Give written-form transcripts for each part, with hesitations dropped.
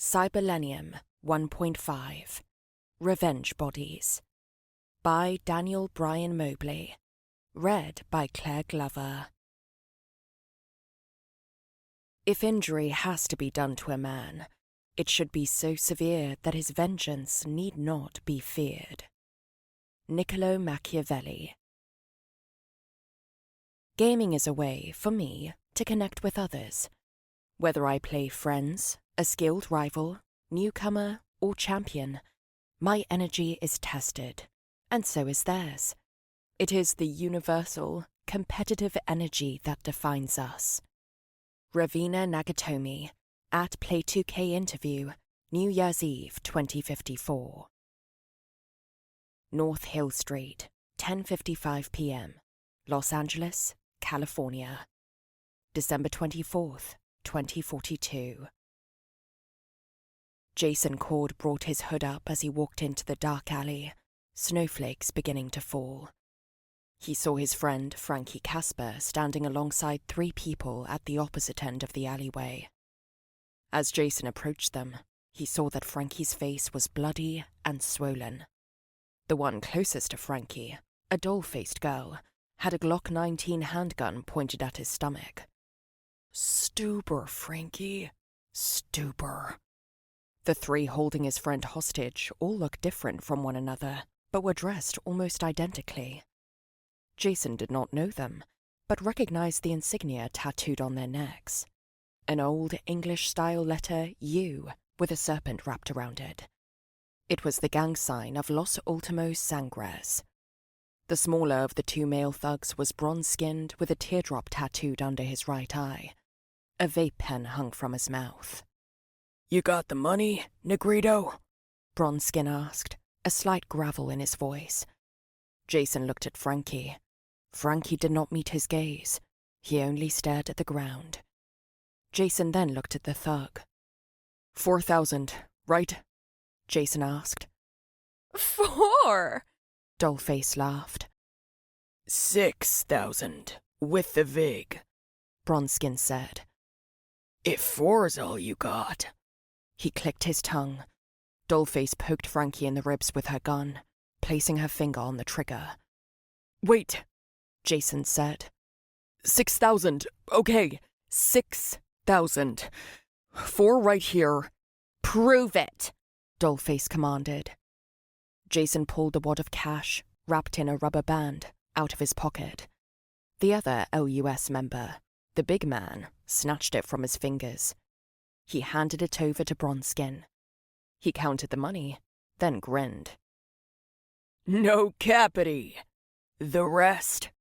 Cyberlenium 1.5 Revenge Bodies by Daniel Brian Mobley. Read by Claire Glover. If injury has to be done to a man, it should be so severe that his vengeance need not be feared. Niccolo Machiavelli. Gaming is a way, for me, to connect with others. Whether I play friends, a skilled rival, newcomer, or champion, my energy is tested, and so is theirs. It is the universal, competitive energy that defines us. Ravina Nagatomi, at Play2K Interview, New Year's Eve 2054. North Hill Street, 10:55 p.m., Los Angeles, California. December 24th, 2042. Jason Korde brought his hood up as he walked into the dark alley, snowflakes beginning to fall. He saw his friend, Frankie Casper, standing alongside three people at the opposite end of the alleyway. As Jason approached them, he saw that Frankie's face was bloody and swollen. The one closest to Frankie, a doll-faced girl, had a Glock 19 handgun pointed at his stomach. "Stupor, Frankie. Stupor." The three holding his friend hostage all looked different from one another, but were dressed almost identically. Jason did not know them, but recognized the insignia tattooed on their necks. An old English-style letter U with a serpent wrapped around it. It was the gang sign of Los Últimos Sangres. The smaller of the two male thugs was bronze-skinned with a teardrop tattooed under his right eye. A vape pen hung from his mouth. "You got the money, Negrito?" Bronze-skin asked, a slight gravel in his voice. Jason looked at Frankie. Frankie did not meet his gaze. He only stared at the ground. Jason then looked at the thug. 4,000, right?" Jason asked. 4! Dollface laughed. 6,000, with the VIG, Bronzeskin said. "If 4's all you got." He clicked his tongue. Dollface poked Frankie in the ribs with her gun, placing her finger on the trigger. "Wait," Jason said. 6,000, okay, 6,000. 4 right here. "Prove it," Dollface commanded. Jason pulled the wad of cash, wrapped in a rubber band, out of his pocket. The other LUS member, the big man, snatched it from his fingers. He handed it over to Bronzeskin. He counted the money, then grinned. "No capity. The rest?"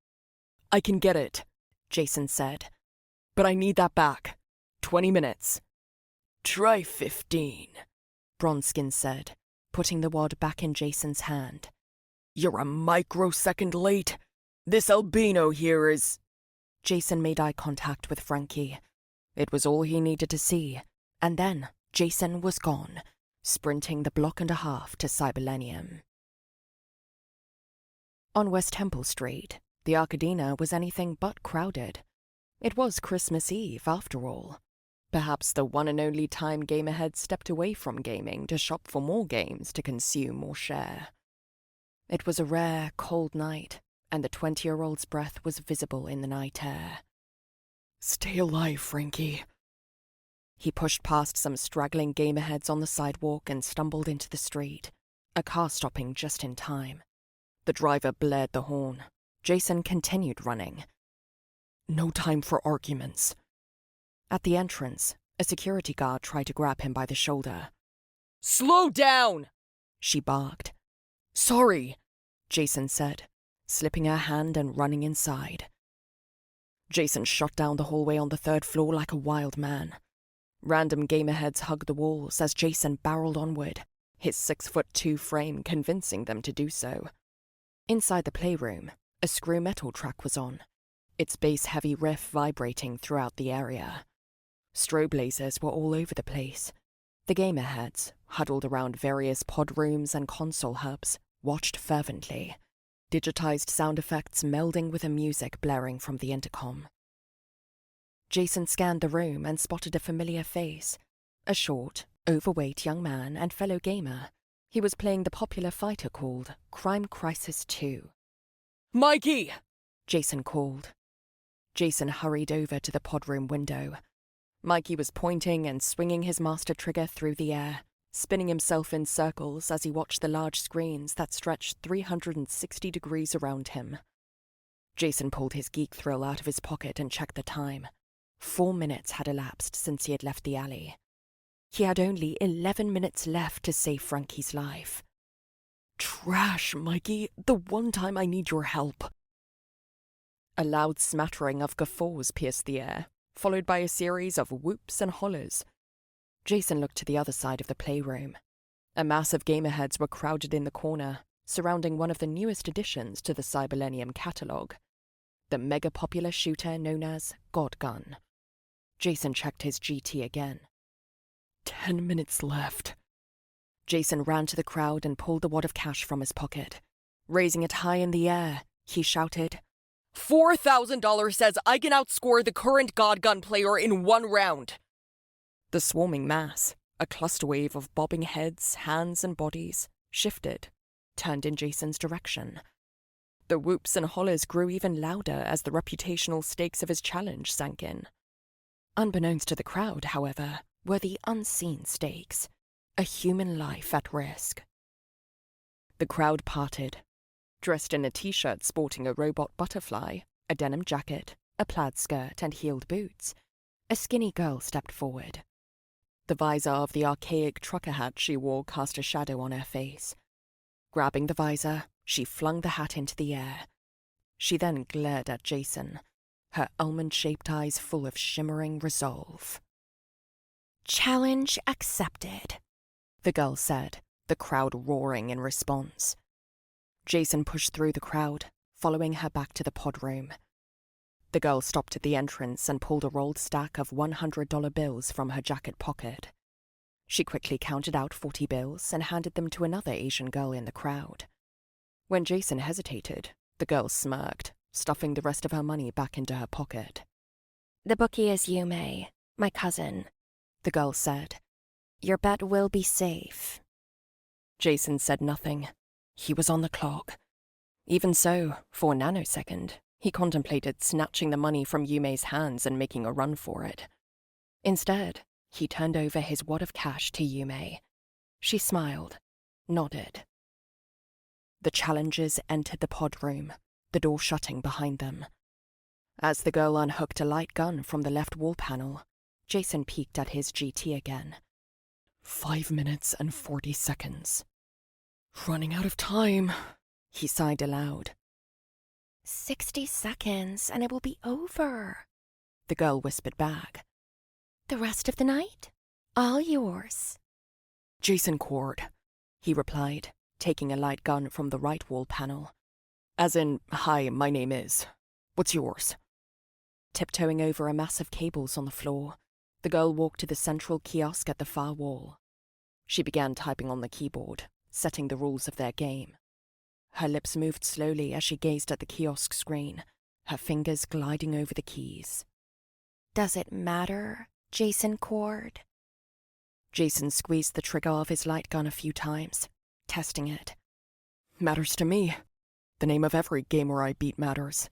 "I can get it," Jason said. "But I need that back. 20 minutes. "Try 15, Bronzeskin said, putting the wad back in Jason's hand. "You're a microsecond late. This albino here is—" Jason made eye contact with Frankie. It was all he needed to see, and then Jason was gone, sprinting the block and a half to Cyberlenium. On West Temple Street, the Arcadina was anything but crowded. It was Christmas Eve, after all. Perhaps the one and only time gamerheads stepped away from gaming to shop for more games to consume or share. It was a rare, cold night, and the 20-year-old's breath was visible in the night air. "Stay alive, Frankie." He pushed past some straggling gamerheads on the sidewalk and stumbled into the street, a car stopping just in time. The driver blared the horn. Jason continued running. "No time for arguments." At the entrance, a security guard tried to grab him by the shoulder. "Slow down!" she barked. "Sorry," Jason said, slipping her hand and running inside. Jason shot down the hallway on the 3rd floor like a wild man. Random gamerheads hugged the walls as Jason barreled onward, his 6'2" frame convincing them to do so. Inside the playroom, a screw metal track was on, its bass-heavy riff vibrating throughout the area. Strobe lasers were all over the place. The gamerheads, huddled around various pod rooms and console hubs, watched fervently, digitized sound effects melding with the music blaring from the intercom. Jason scanned the room and spotted a familiar face, a short, Overweight young man and fellow gamer, he was playing the popular fighter called Crime Crisis 2. Mikey! Jason called. Jason hurried over to the podroom window. Mikey was pointing and swinging his master trigger through the air, spinning himself in circles as he watched the large screens that stretched 360 degrees around him. Jason pulled his geek thrill out of his pocket and checked the time. 4 minutes had elapsed since he had left the alley. He had only 11 minutes left to save Frankie's life. Trash, Mikey. The one time I need your help. A loud smattering of guffaws pierced the air, followed by a series of whoops and hollers. Jason looked to the other side of the playroom. A mass of gamer heads were crowded in the corner, surrounding one of the newest additions to the Cyberlenium catalog, the mega-popular shooter known as God Gun. Jason checked his GT again. 10 minutes left. Jason ran to the crowd and pulled the wad of cash from his pocket. Raising it high in the air, he shouted, $4,000 says I can outscore the current God Gun player in 1 round. The swarming mass, a cluster wave of bobbing heads, hands, and bodies, shifted, turned in Jason's direction. The whoops and hollers grew even louder as the reputational stakes of his challenge sank in. Unbeknownst to the crowd, however, were the unseen stakes, a human life at risk. The crowd parted. Dressed in a t-shirt sporting a robot butterfly, a denim jacket, a plaid skirt, and heeled boots, a skinny girl stepped forward. The visor of the archaic trucker hat she wore cast a shadow on her face. Grabbing the visor, she flung the hat into the air. She then glared at Jason, her almond-shaped eyes full of shimmering resolve. Challenge accepted, the girl said, the crowd roaring in response. Jason pushed through the crowd, following her back to the podroom. The girl stopped at the entrance and pulled a rolled stack of $100 bills from her jacket pocket. She quickly counted out 40 bills and handed them to another Asian girl in the crowd. When Jason hesitated, the girl smirked, stuffing the rest of her money back into her pocket. The bookie is Yume, my cousin, the girl said. Your bet will be safe. Jason said nothing. He was on the clock. Even so, for a nanosecond, he contemplated snatching the money from Yume's hands and making a run for it. Instead, he turned over his wad of cash to Yume. She smiled, nodded. The challengers entered the podroom, the door shutting behind them. As the girl unhooked a light gun from the left wall panel, Jason peeked at his GT again. 5 minutes and 40 seconds. Running out of time, he sighed aloud. 60 seconds and it will be over, the girl whispered back. The rest of the night? All yours. Jason Korde, he replied, taking a light gun from the right wall panel. As in, hi, my name is. What's yours? Tiptoeing over a mass of cables on the floor, the girl walked to the central kiosk at the far wall. She began typing on the keyboard, setting the rules of their game. Her lips moved slowly as she gazed at the kiosk screen, her fingers gliding over the keys. Does it matter, Jason Korde? Jason squeezed the trigger of his light gun a few times, testing it. Matters to me. The name of every gamer I beat matters,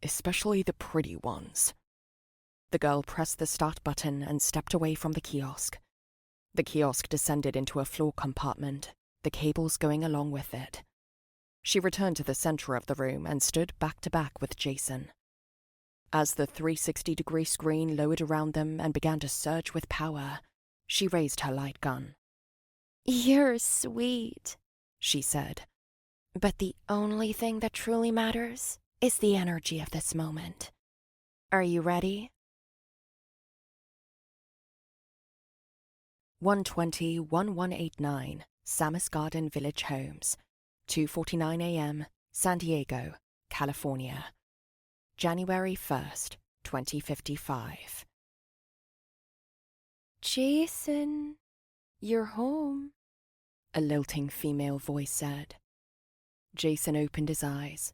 especially the pretty ones. The girl pressed the start button and stepped away from the kiosk. The kiosk descended into a floor compartment, the cables going along with it. She returned to the center of the room and stood back to back with Jason. As the 360-degree screen lowered around them and began to surge with power, she raised her light gun. You're sweet, she said. But the only thing that truly matters is the energy of this moment. Are you ready? 120-1189 Samus Garden Village Homes, 2:49 a.m., San Diego, California. January 1st, 2055. Jason, you're home, a lilting female voice said. Jason opened his eyes.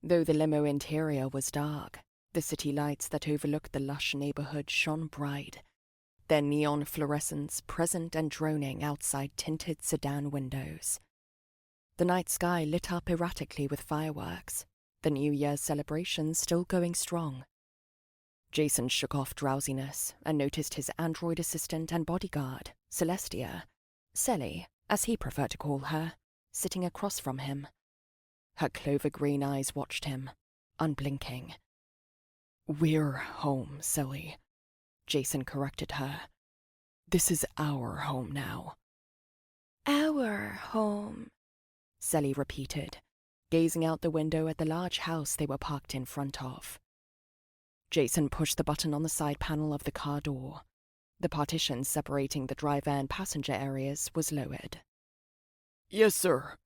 Though the limo interior was dark, the city lights that overlooked the lush neighborhood shone bright, their neon fluorescence present and droning outside tinted sedan windows. The night sky lit up erratically with fireworks, the New Year's celebration still going strong. Jason shook off drowsiness and noticed his android assistant and bodyguard, Celestia, Selly, as he preferred to call her, sitting across from him. Her clover-green eyes watched him, unblinking. "We're home, Selly," Jason corrected her. "This is our home now." Our home, Selly repeated, gazing out the window at the large house they were parked in front of. Jason pushed the button on the side panel of the car door. The partition separating the driver and passenger areas was lowered. "Yes, sir,"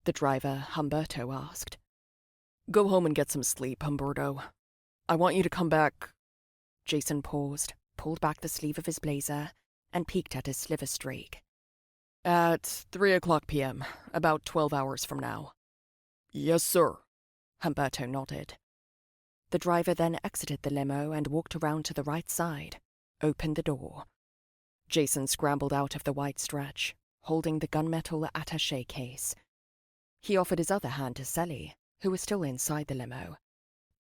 the driver, Humberto, asked. "Go home and get some sleep, Humberto. I want you to come back." Jason paused, pulled back the sleeve of his blazer, and peeked at his sliver streak. "At 3:00 p.m., about 12 hours from now." "Yes, sir," Humberto nodded. The driver then exited the limo and walked around to the right side, opened the door. Jason scrambled out of the white stretch, holding the gunmetal attaché case. He offered his other hand to Selly, who was still inside the limo.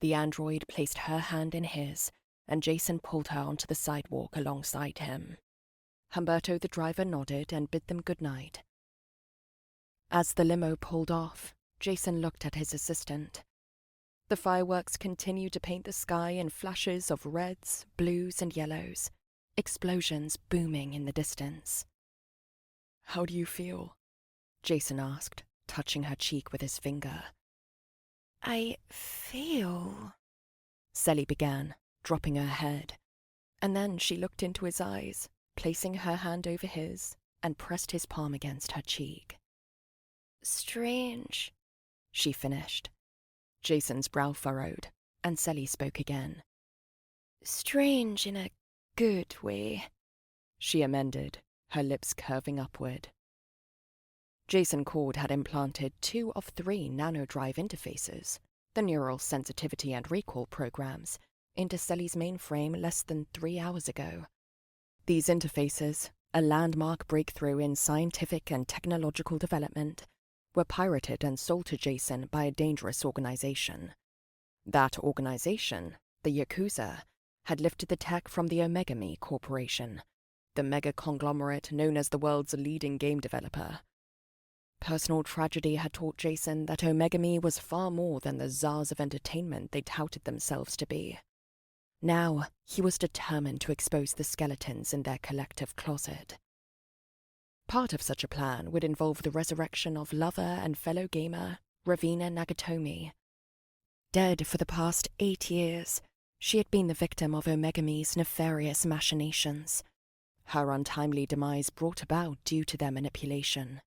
The android placed her hand in his, and Jason pulled her onto the sidewalk alongside him. Humberto, the driver, nodded and bid them good night. As the limo pulled off, Jason looked at his assistant. The fireworks continued to paint the sky in flashes of reds, blues, and yellows, explosions booming in the distance. "How do you feel?" Jason asked, touching her cheek with his finger. I feel... Selly began, dropping her head, and then she looked into his eyes, placing her hand over his, and pressed his palm against her cheek. strange, she finished. Jason's brow furrowed, and Selly spoke again. Strange in a good way, she amended, her lips curving upward. Jason Korde had implanted 2 of 3 nanodrive interfaces, the neural sensitivity and recall programs, into Selly's mainframe less than 3 hours ago. These interfaces, a landmark breakthrough in scientific and technological development, were pirated and sold to Jason by a dangerous organization. That organization, the Yakuza, had lifted the tech from the Omegami Corporation, the mega conglomerate known as the world's leading game developer. Personal tragedy had taught Jason that Omegami was far more than the czars of entertainment they touted themselves to be. Now, he was determined to expose the skeletons in their collective closet. Part of such a plan would involve the resurrection of lover and fellow gamer Ravina Nagatomi. Dead for the past 8 years, she had been the victim of Omegami's nefarious machinations, her untimely demise brought about due to their manipulation.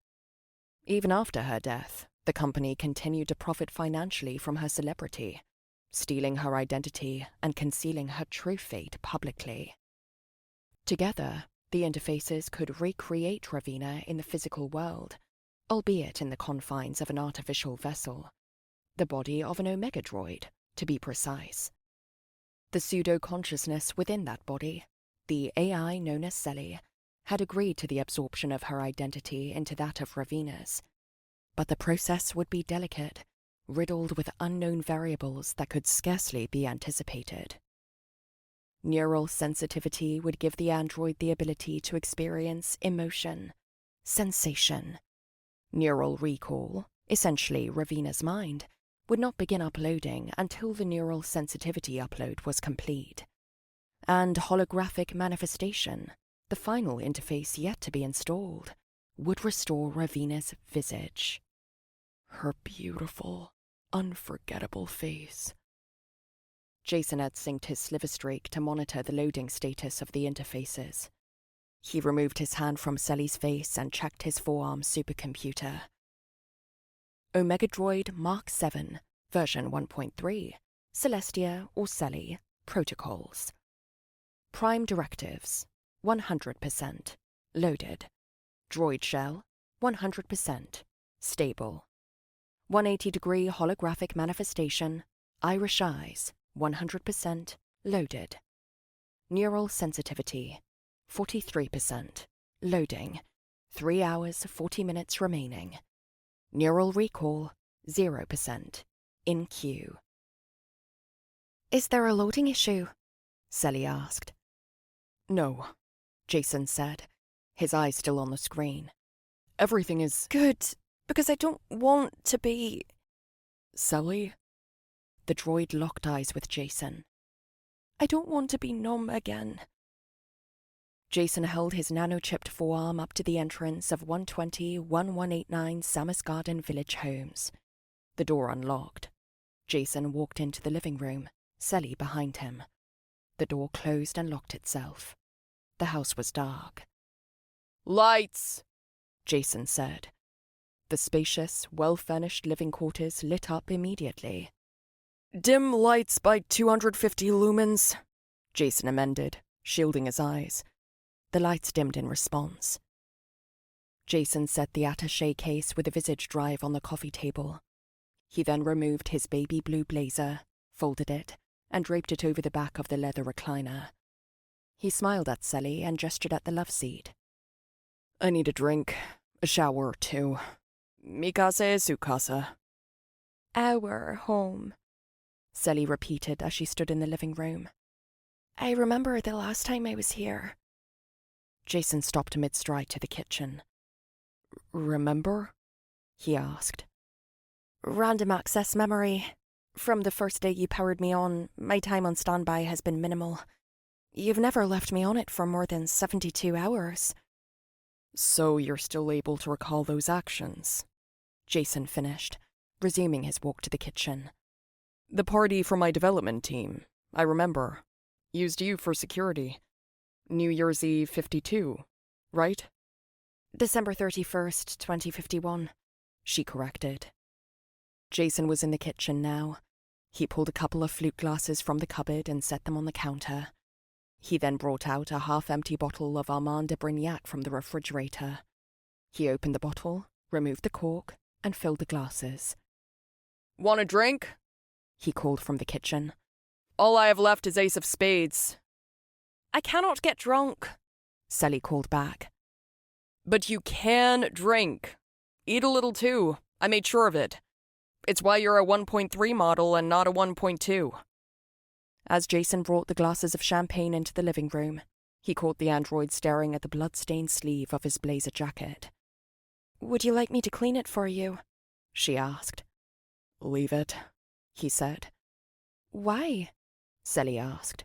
Even after her death, the company continued to profit financially from her celebrity, stealing her identity and concealing her true fate publicly. Together, the interfaces could recreate Ravina in the physical world, albeit in the confines of an artificial vessel, the body of an Omega droid, to be precise. The pseudo-consciousness within that body, the AI known as Selly, had agreed to the absorption of her identity into that of Ravina's. But the process would be delicate, riddled with unknown variables that could scarcely be anticipated. Neural sensitivity would give the android the ability to experience emotion, sensation. Neural recall, essentially Ravina's mind, would not begin uploading until the neural sensitivity upload was complete. And holographic manifestation, the final interface yet to be installed, would restore Ravina's visage. Her beautiful, unforgettable face. Jason had synced his sliver streak to monitor the loading status of the interfaces. He removed his hand from Selly's face and checked his forearm supercomputer. Omega Droid Mark 7, version 1.3, Celestia or Selly, protocols. Prime directives, 100%, loaded. Droid shell, 100%, stable. 180-degree holographic manifestation, Irish eyes, 100%, loaded. Neural sensitivity, 43%. Loading. 3 hours, 40 minutes remaining. Neural recall, 0%. In queue. Is there a loading issue? Sally asked. No, Jason said, his eyes still on the screen. Everything is good, because I don't want to be... Sally? The droid locked eyes with Jason. I don't want to be numb again. Jason held his nano-chipped forearm up to the entrance of 120-1189 Samus Garden Village Homes. The door unlocked. Jason walked into the living room, Sally behind him. The door closed and locked itself. The house was dark. Lights, Jason said. The spacious, well-furnished living quarters lit up immediately. Dim lights by 250 lumens, Jason amended, shielding his eyes. The lights dimmed in response. Jason set the attaché case with a visage drive on the coffee table. He then removed his baby blue blazer, folded it, and draped it over the back of the leather recliner. He smiled at Sally and gestured at the love seat. I need a drink, a shower too. Mikase sukasa. Our home, Sally repeated as she stood in the living room. I remember the last time I was here. Jason stopped mid-stride to the kitchen. Remember? He asked. Random access memory. From the first day you powered me on, my time on standby has been minimal. You've never left me on it for more than 72 hours. So you're still able to recall those actions? Jason finished, resuming his walk to the kitchen. The party for my development team, I remember. Used you for security. New Year's Eve 52, right? December 31st, 2051, she corrected. Jason was in the kitchen now. He pulled a couple of flute glasses from the cupboard and set them on the counter. He then brought out a half-empty bottle of Armand de Brignac from the refrigerator. He opened the bottle, removed the cork, and filled the glasses. Want a drink? He called from the kitchen. All I have left is Ace of Spades. I cannot get drunk, Sally called back. But you can drink. Eat a little too. I made sure of it. It's why you're a 1.3 model and not a 1.2. As Jason brought the glasses of champagne into the living room, he caught the android staring at the blood-stained sleeve of his blazer jacket. Would you like me to clean it for you? She asked. Leave it, he said. Why? Sally asked.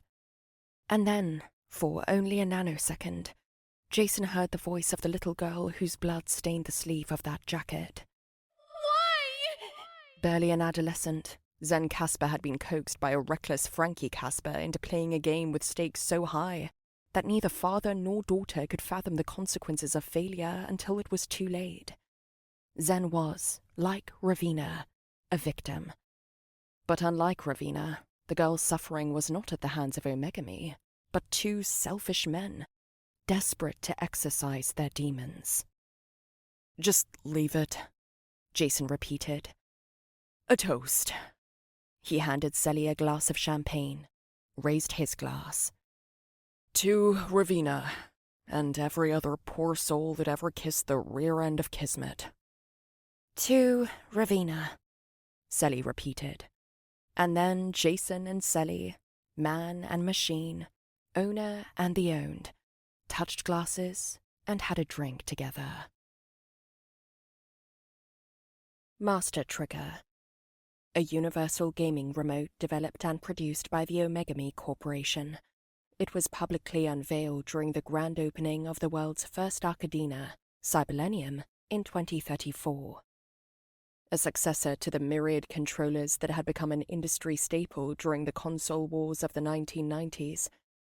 And then, for only a nanosecond, Jason heard the voice of the little girl whose blood stained the sleeve of that jacket. Why? Barely an adolescent, Zen Casper had been coaxed by a reckless Frankie Casper into playing a game with stakes so high that neither father nor daughter could fathom the consequences of failure until it was too late. Zen was, like Ravina, a victim. But unlike Ravina, the girl's suffering was not at the hands of Omegami, but two selfish men, desperate to exorcise their demons. Just leave it, Jason repeated. A toast. He handed Sally a glass of champagne, raised his glass. To Ravina, and every other poor soul that ever kissed the rear end of Kismet. To Ravina, Sally repeated. And then Jason and Sally, man and machine, owner and the owned, touched glasses and had a drink together. Master Trigger. A universal gaming remote developed and produced by the Omegami Corporation. It was publicly unveiled during the grand opening of the world's first Arcadina, Cyberlenium, in 2034. A successor to the myriad controllers that had become an industry staple during the console wars of the 1990s,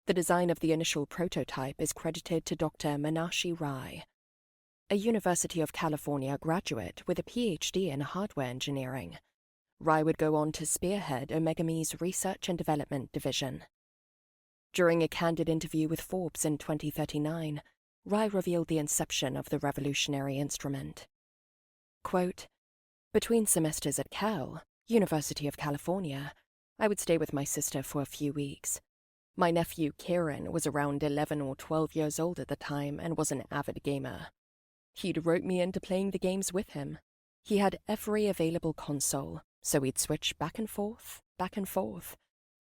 the design of the initial prototype is credited to Dr. Manashi Rai, a University of California graduate with a PhD in hardware engineering. Rai would go on to spearhead Omegami's research and development division. During a candid interview with Forbes in 2039, Rai revealed the inception of the revolutionary instrument. Quote, between semesters at Cal, University of California, I would stay with my sister for a few weeks. My nephew Kieran was around 11 or 12 years old at the time and was an avid gamer. He'd rope me into playing the games with him. He had every available console, so we'd switch back and forth,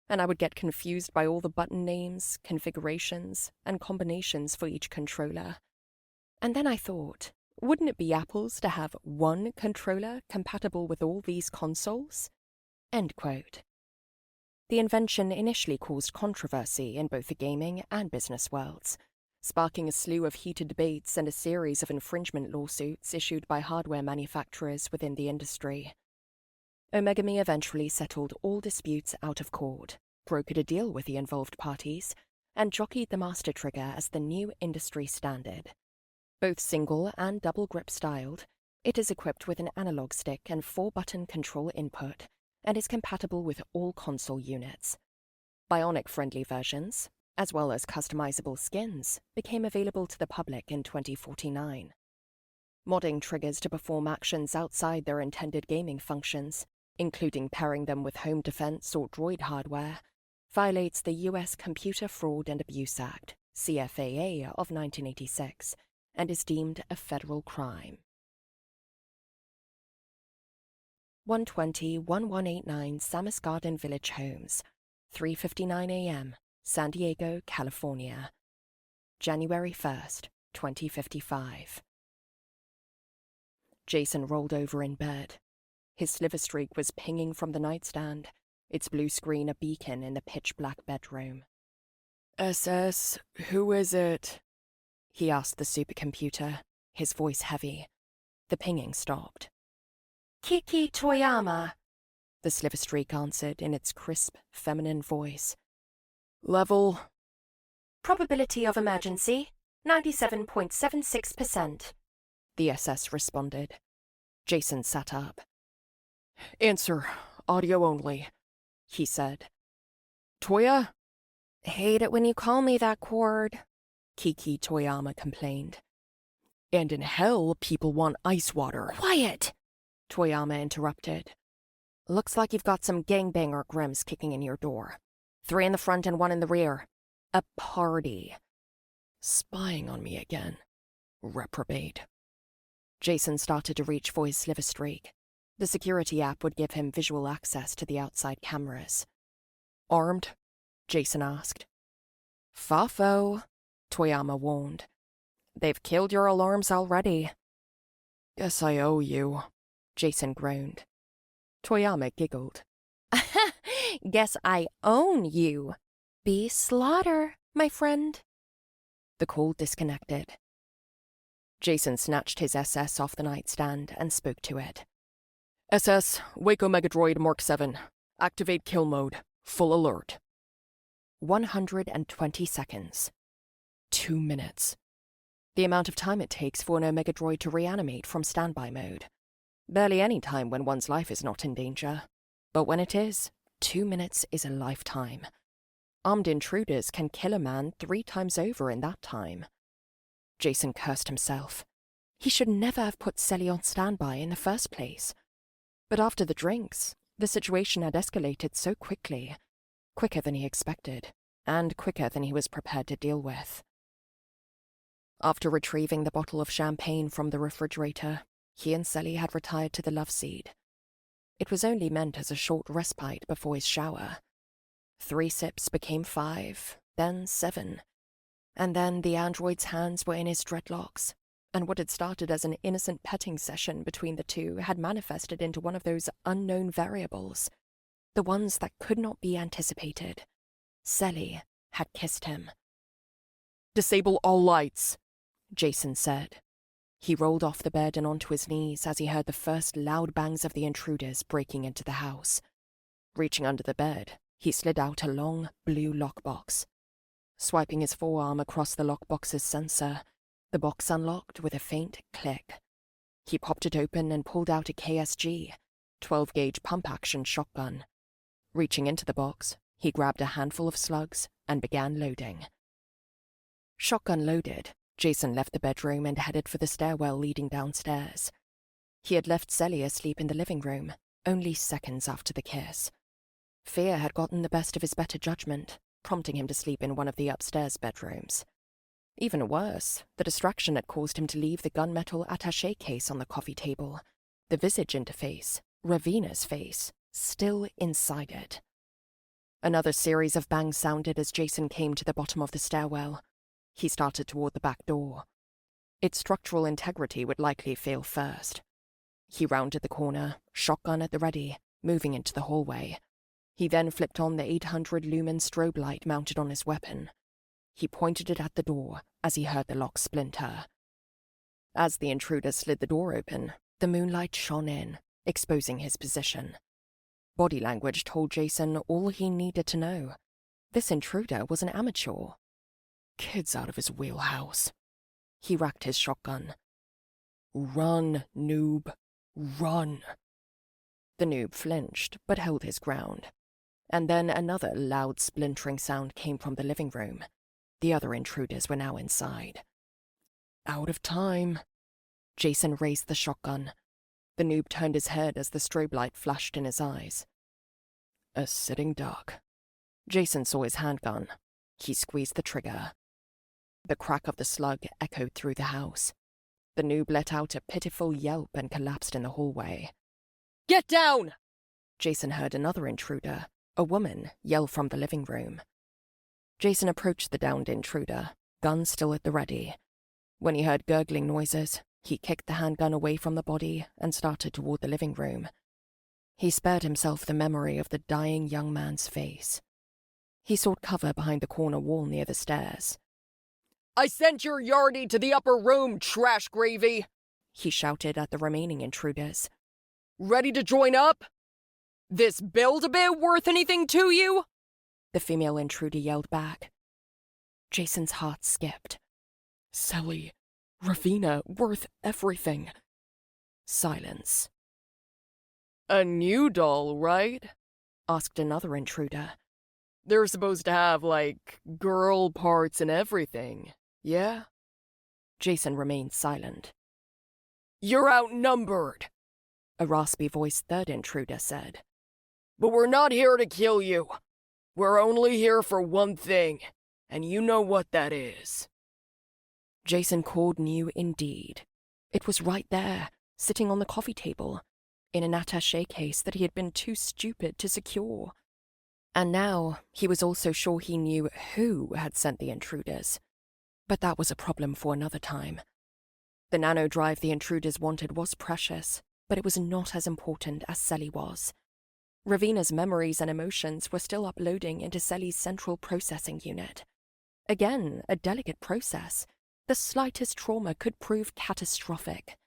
and I would get confused by all the button names, configurations, and combinations for each controller. And then I thought, wouldn't it be apples to have one controller compatible with all these consoles? End quote. The invention initially caused controversy in both the gaming and business worlds, sparking a slew of heated debates and a series of infringement lawsuits issued by hardware manufacturers within the industry. Omegami eventually settled all disputes out of court, brokered a deal with the involved parties, and jockeyed the Master Trigger as the new industry standard. Both single and double grip styled, it is equipped with an analog stick and 4-button control input, and is compatible with all console units. Bionic-friendly versions, as well as customizable skins, became available to the public in 2049. Modding triggers to perform actions outside their intended gaming functions, including pairing them with home defense or droid hardware, violates the U.S. Computer Fraud and Abuse Act, CFAA, of 1986, and is deemed a federal crime. 120-1189 Samus Garden Village Homes, 3:59 a.m., San Diego, California. January 1st, 2055. Jason rolled over in bed. His sliver streak was pinging from the nightstand, its blue screen a beacon in the pitch-black bedroom. SS, who is it? He asked the supercomputer, his voice heavy. The pinging stopped. Kiki Toyama, the sliver streak answered in its crisp, feminine voice. Level? Probability of emergency, 97.76%. The SS responded. Jason sat up. Answer, audio only, he said. Toya? Hate it when you call me that, Korde, Kiki Toyama complained. And in hell, people want ice water. Quiet! Toyama interrupted. Looks like you've got some gangbanger grims kicking in your door. 3 in the front and 1 in the rear. A party. Spying on me again. Reprobate. Jason started to reach for his sliver streak. The security app would give him visual access to the outside cameras. Armed? Jason asked. Fafo, Toyama warned. They've killed your alarms already. Guess I owe you, Jason groaned. Toyama giggled. Guess I own you. Be slaughter, my friend. The call disconnected. Jason snatched his SS off the nightstand and spoke to it. SS, wake Omega Droid Mark 7. Activate kill mode. Full alert. 120 seconds. 2 minutes. The amount of time it takes for an Omega Droid to reanimate from standby mode. Barely any time when one's life is not in danger. But when it is, 2 minutes is a lifetime. Armed intruders can kill a man 3 times over in that time. Jason cursed himself. He should never have put Selly on standby in the first place. But after the drinks, the situation had escalated so quickly. Quicker than he expected, and quicker than he was prepared to deal with. After retrieving the bottle of champagne from the refrigerator, he and Selly had retired to the loveseat. It was only meant as a short respite before his shower. 3 sips became 5, then 7. And then the android's hands were in his dreadlocks, and what had started as an innocent petting session between the two had manifested into one of those unknown variables, the ones that could not be anticipated. Selly had kissed him. Disable all lights, Jason said. He rolled off the bed and onto his knees as he heard the first loud bangs of the intruders breaking into the house. Reaching under the bed, he slid out a long, blue lockbox. Swiping his forearm across the lockbox's sensor, the box unlocked with a faint click. He popped it open and pulled out a KSG, 12-gauge pump-action shotgun. Reaching into the box, he grabbed a handful of slugs and began loading. Shotgun loaded, Jason left the bedroom and headed for the stairwell leading downstairs. He had left Selly asleep in the living room, only seconds after the kiss. Fear had gotten the best of his better judgment, prompting him to sleep in one of the upstairs bedrooms. Even worse, the distraction had caused him to leave the gunmetal attaché case on the coffee table, the visage interface, Ravina's face, still inside it. Another series of bangs sounded as Jason came to the bottom of the stairwell. He started toward the back door. Its structural integrity would likely fail first. He rounded the corner, shotgun at the ready, moving into the hallway. He then flipped on the 800-lumen strobe light mounted on his weapon. He pointed it at the door as he heard the lock splinter. As the intruder slid the door open, the moonlight shone in, exposing his position. Body language told Jason all he needed to know. This intruder was an amateur. Kid's out of his wheelhouse. He racked his shotgun. Run, noob. Run. The noob flinched, but held his ground. And then another loud splintering sound came from the living room. The other intruders were now inside. Out of time. Jason raised the shotgun. The noob turned his head as the strobe light flashed in his eyes. A sitting duck. Jason saw his handgun. He squeezed the trigger. The crack of the slug echoed through the house. The noob let out a pitiful yelp and collapsed in the hallway. Get down! Jason heard another intruder, a woman, yell from the living room. Jason approached the downed intruder, gun still at the ready. When he heard gurgling noises, he kicked the handgun away from the body and started toward the living room. He spared himself the memory of the dying young man's face. He sought cover behind the corner wall near the stairs. I sent your yardie to the upper room, trash gravy! He shouted at the remaining intruders. Ready to join up? This Build-A-Bit worth anything to you? The female intruder yelled back. Jason's heart skipped. Sally, Ravina, worth everything. Silence. A new doll, right? Asked another intruder. They're supposed to have, like, girl parts and everything, yeah? Jason remained silent. You're outnumbered, a raspy-voiced third intruder said. But we're not here to kill you. We're only here for one thing, and you know what that is. Jason Korde knew indeed. It was right there, sitting on the coffee table, in an attaché case that he had been too stupid to secure. And now he was also sure he knew who had sent the intruders. But that was a problem for another time. The nanodrive the intruders wanted was precious, but it was not as important as Sally was. Ravina's memories and emotions were still uploading into Sally's central processing unit. Again, a delicate process. The slightest trauma could prove catastrophic.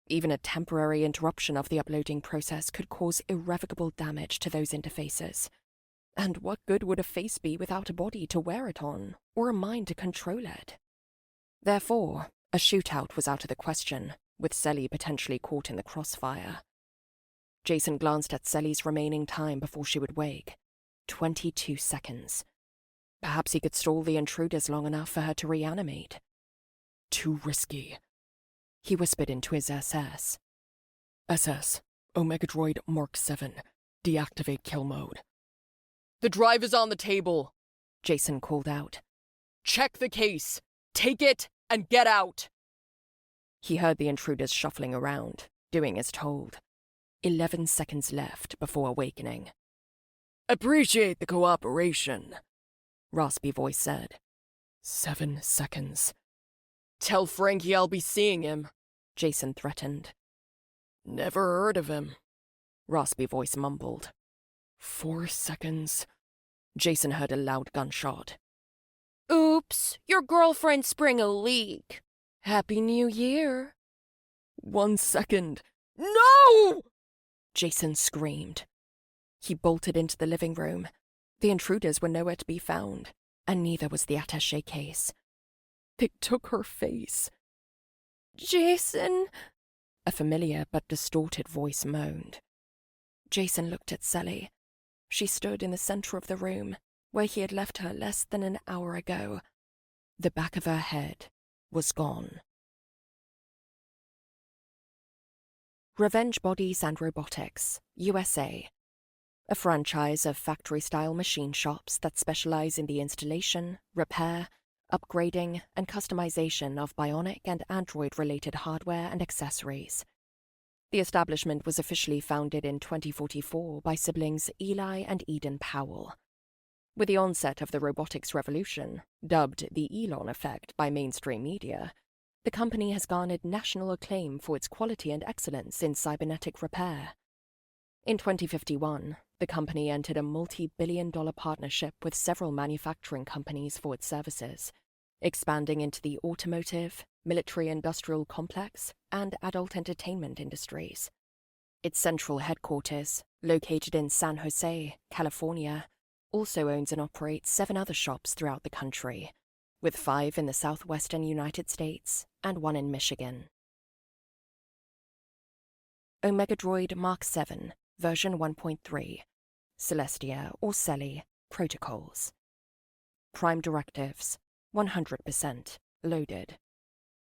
Even a temporary interruption of the uploading process could cause irrevocable damage to those interfaces. And what good would a face be without a body to wear it on, or a mind to control it? Therefore, a shootout was out of the question, with Sally potentially caught in the crossfire. Jason glanced at Sally's remaining time before she would wake. 22 seconds. Perhaps he could stall the intruders long enough for her to reanimate. Too risky. He whispered into his SS. SS, Omega Droid Mark 7. Deactivate kill mode. The drive is on the table, Jason called out. Check the case. Take it and get out. He heard the intruders shuffling around, doing as told. 11 seconds left before awakening. Appreciate the cooperation, raspy voice said. 7 seconds. Tell Frankie I'll be seeing him, Jason threatened. Never heard of him, raspy voice mumbled. 4 seconds. Jason heard a loud gunshot. Oops, your girlfriend sprang a leak. Happy New Year. 1 second. No! Jason screamed. He bolted into the living room. The intruders were nowhere to be found, and neither was the attaché case. They took her face. Jason, a familiar but distorted voice moaned. Jason looked at Sally. She stood in the center of the room, where he had left her less than an hour ago. The back of her head was gone. Revenge Bodies and Robotics, USA. a franchise of factory-style machine shops that specialize in the installation, repair, upgrading, and customization of bionic and android-related hardware and accessories. The establishment was officially founded in 2044 by siblings Eli and Eden Powell. With the onset of the robotics revolution, dubbed the Elon effect by mainstream media, the company has garnered national acclaim for its quality and excellence in cybernetic repair. In 2051, the company entered a multi-billion-dollar partnership with several manufacturing companies for its services, expanding into the automotive, military-industrial complex, and adult entertainment industries. Its central headquarters, located in San Jose, California, also owns and operates 7 other shops throughout the country, with 5 in the southwestern United States and 1 in Michigan. Omega Droid Mark 7, version 1.3, Celestia or Celi, Protocols. Prime directives, 100%, loaded.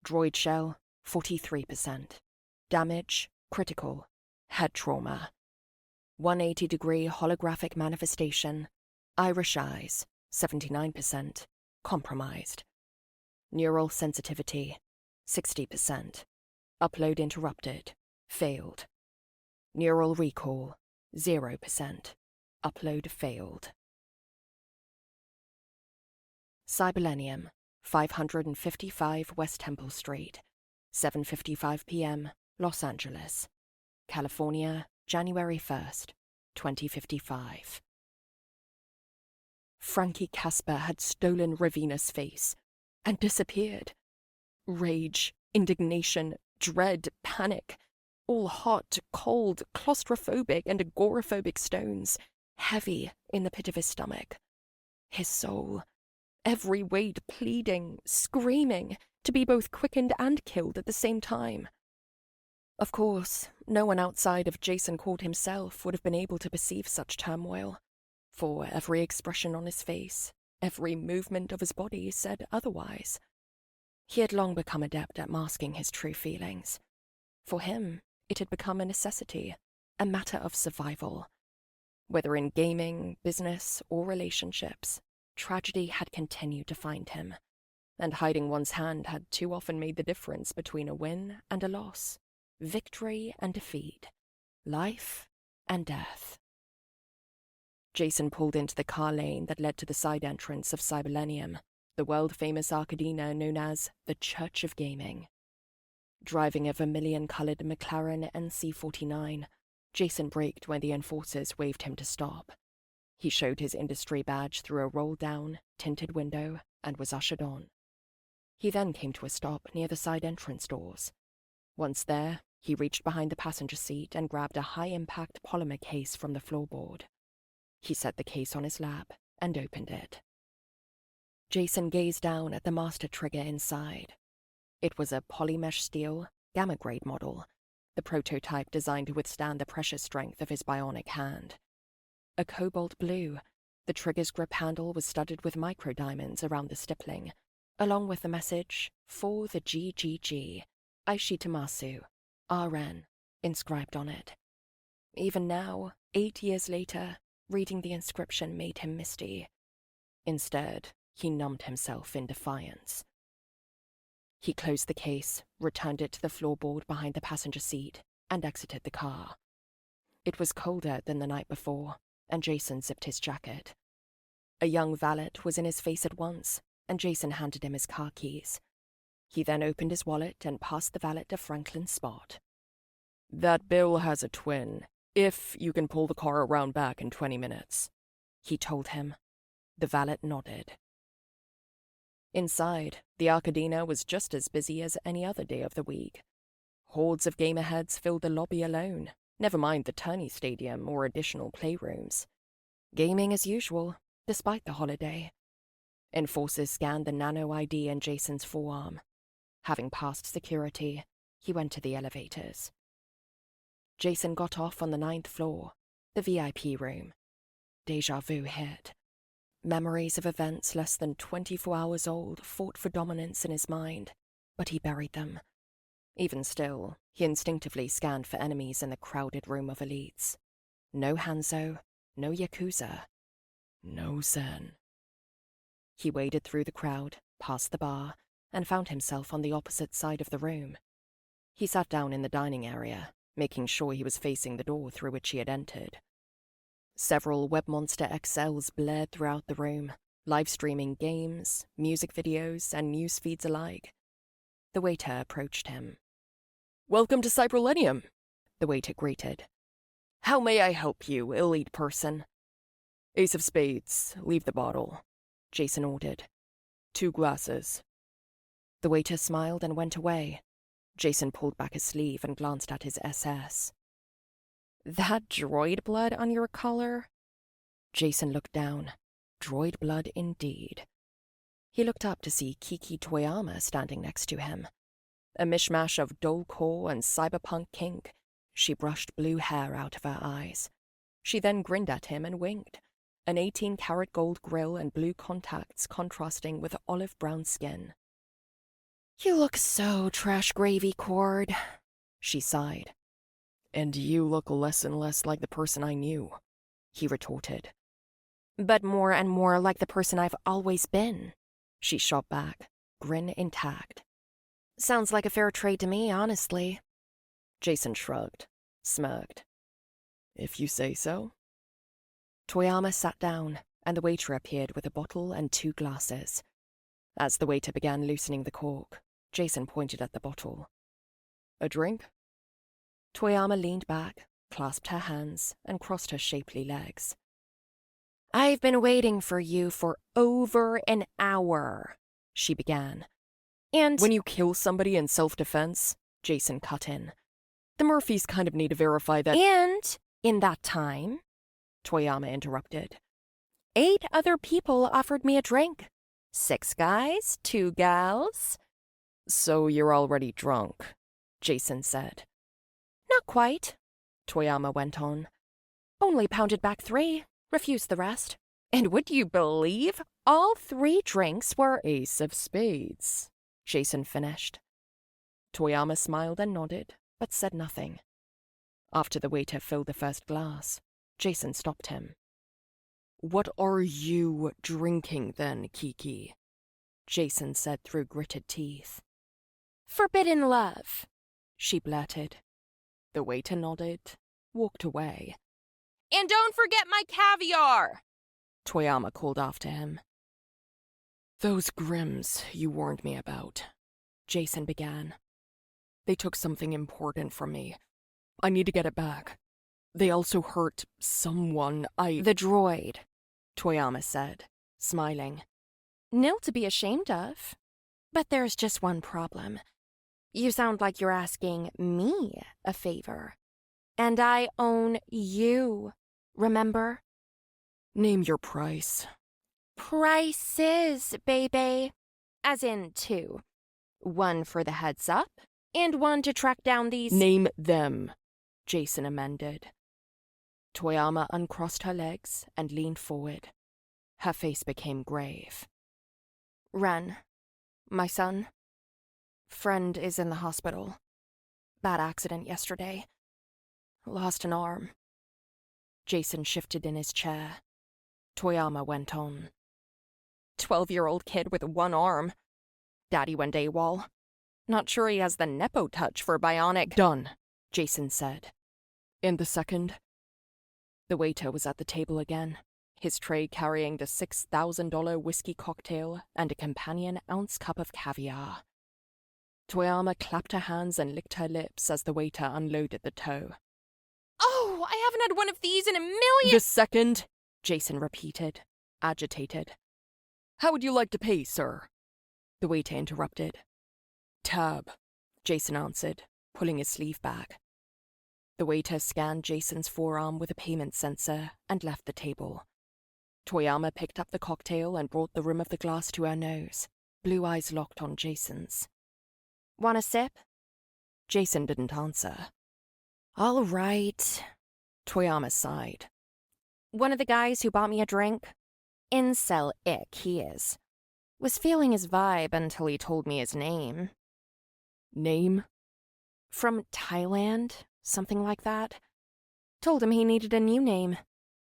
Droid shell, 43%. Damage, critical. Head trauma. 180-degree holographic manifestation. Irish eyes, 79%, compromised. Neural sensitivity, 60%. Upload interrupted, failed. Neural recall, 0%. Upload failed. Cyberlenium, 555 West Temple Street, 7:55 p.m., Los Angeles, California, January 1st, 2055. Frankie Casper had stolen Ravina's face and disappeared. Rage, indignation, dread, panic, all hot, cold, claustrophobic, and agoraphobic stones, heavy in the pit of his stomach. His soul, every weight pleading, screaming, to be both quickened and killed at the same time. Of course, no one outside of Jason Korde himself would have been able to perceive such turmoil, for every expression on his face, every movement of his body said otherwise. He had long become adept at masking his true feelings. For him, it had become a necessity, a matter of survival. Whether in gaming, business, or relationships, tragedy had continued to find him, and hiding one's hand had too often made the difference between a win and a loss, victory and defeat, life and death. Jason pulled into the car lane that led to the side entrance of Cyberlenium, the world-famous Arcadina known as the Church of Gaming. Driving a vermilion-colored McLaren NC49, Jason braked when the enforcers waved him to stop. He showed his industry badge through a roll-down, tinted window and was ushered on. He then came to a stop near the side entrance doors. Once there, he reached behind the passenger seat and grabbed a high-impact polymer case from the floorboard. He set the case on his lap and opened it. Jason gazed down at the master trigger inside. It was a polymesh steel, gamma-grade model, the prototype designed to withstand the pressure strength of his bionic hand. A cobalt blue, the trigger's grip handle was studded with micro-diamonds around the stippling, along with the message, "For the GGG, Aishitamasu, RN," inscribed on it. Even now, 8 years later, reading the inscription made him misty. Instead, he numbed himself in defiance. He closed the case, returned it to the floorboard behind the passenger seat, and exited the car. It was colder than the night before, and Jason zipped his jacket. A young valet was in his face at once, and Jason handed him his car keys. He then opened his wallet and passed the valet a Franklin Spot. "That bill has a twin, if you can pull the car around back in 20 minutes, he told him. The valet nodded. Inside, the Arcadina was just as busy as any other day of the week. Hordes of gamer heads filled the lobby alone, never mind the tourney stadium or additional playrooms. Gaming as usual, despite the holiday. Enforcers scanned the nano ID in Jason's forearm. Having passed security, he went to the elevators. Jason got off on the 9th floor, the VIP room. Deja vu hit. Memories of events less than 24 hours old fought for dominance in his mind, but he buried them. Even still, he instinctively scanned for enemies in the crowded room of elites. No Hanzo, No Yakuza. No Zen. He waded through the crowd, past the bar, and found himself on the opposite side of the room. He sat down in the dining area, making sure he was facing the door through which he had entered. Several WebMonster XLs blared throughout the room, live-streaming games, music videos, and news feeds alike. The waiter approached him. Welcome to Cyberlenium, The waiter greeted. How may I help you, elite person? Ace of spades, leave the bottle, Jason ordered. 2 glasses. The waiter smiled and went away. Jason pulled back his sleeve and glanced at his SS. That droid blood on your collar? Jason looked down. Droid blood indeed. He looked up to see Kiki Toyama standing next to him. A mishmash of dull-core and cyberpunk kink, she brushed blue hair out of her eyes. She then grinned at him and winked, an 18-karat gold grill and blue contacts contrasting with olive-brown skin. You look so trash gravy, Korde, she sighed. And you look less and less like the person I knew, he retorted. But more and more like the person I've always been, she shot back, grin intact. Sounds like a fair trade to me, honestly. Jason shrugged, smirked. If you say so. Toyama sat down, and the waiter appeared with a bottle and 2 glasses. As the waiter began loosening the cork, Jason pointed at the bottle. A drink? Toyama leaned back, clasped her hands, and crossed her shapely legs. I've been waiting for you for over an hour, she began. And when you kill somebody in self-defense, Jason cut in. The Murphys kind of need to verify that. And in that time, Toyama interrupted, 8 other people offered me a drink. 6 guys, 2 gals. So you're already drunk, Jason said. Not quite, Toyama went on. Only pounded back 3, refused the rest. And would you believe all 3 drinks were Ace of spades, Jason finished. Toyama smiled and nodded, but said nothing. After the waiter filled the first glass, Jason stopped him. What are you drinking then, Kiki? Jason said through gritted teeth. Forbidden love, she blurted. The waiter nodded, walked away. And don't forget my caviar, Toyama called after him. Those Grims you warned me about, Jason began. They took something important from me. I need to get it back. They also hurt someone The droid, Toyama said, smiling. Nil to be ashamed of. But there's just one problem. You sound like you're asking me a favor. And I own you, remember? Name your price. Prices, baby. As in 2. 1 for the heads up, and 1 to track down these— Name them, Jason amended. Toyama uncrossed her legs and leaned forward. Her face became grave. Ren, my son. Friend is in the hospital. Bad accident yesterday. Lost an arm. Jason shifted in his chair. Toyama went on. 12-year-old kid with 1 arm. Daddy went AWOL. Not sure he has the Nepo touch for bionic— Done, Jason said. And the second? The waiter was at the table again, his tray carrying the $6,000 whiskey cocktail and a companion ounce cup of caviar. Toyama clapped her hands and licked her lips as the waiter unloaded the tow. Oh, I haven't had one of these in a million— The second, Jason repeated, agitated. How would you like to pay, sir? The waiter interrupted. Tab, Jason answered, pulling his sleeve back. The waiter scanned Jason's forearm with a payment sensor and left the table. Toyama picked up the cocktail and brought the rim of the glass to her nose, blue eyes locked on Jason's. Want a sip? Jason didn't answer. All right, Toyama sighed. One of the guys who bought me a drink, incel ick he is, was feeling his vibe until he told me his name. Name? From Thailand, something like that. Told him he needed a new name.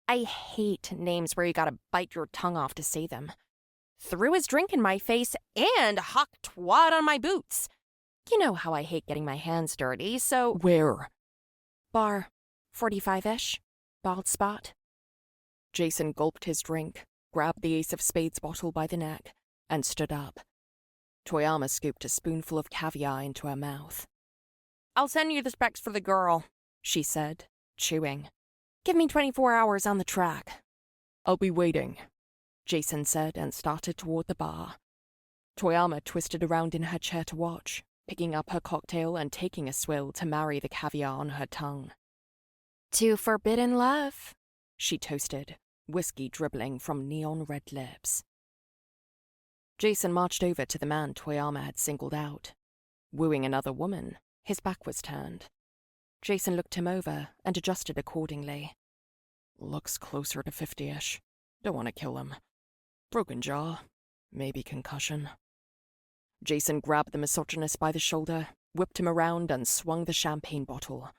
I hate names where you gotta bite your tongue off to say them. Threw his drink in my face and hocked twat on my boots. You know how I hate getting my hands dirty, so... Where? Bar. 45-ish. Bald spot. Jason gulped his drink, grabbed the Ace of Spades bottle by the neck, and stood up. Toyama scooped a spoonful of caviar into her mouth. I'll send you the specs for the girl, she said, chewing. Give me 24 hours on the track. I'll be waiting, Jason said and started toward the bar. Toyama twisted around in her chair to watch, picking up her cocktail and taking a swill to marry the caviar on her tongue. To forbidden love, she toasted, whiskey dribbling from neon-red lips. Jason marched over to the man Toyama had singled out. Wooing another woman, his back was turned. Jason looked him over and adjusted accordingly. Looks closer to 50-ish. Don't want to kill him. Broken jaw. Maybe concussion. Jason grabbed the misogynist by the shoulder, whipped him around and swung the champagne bottle.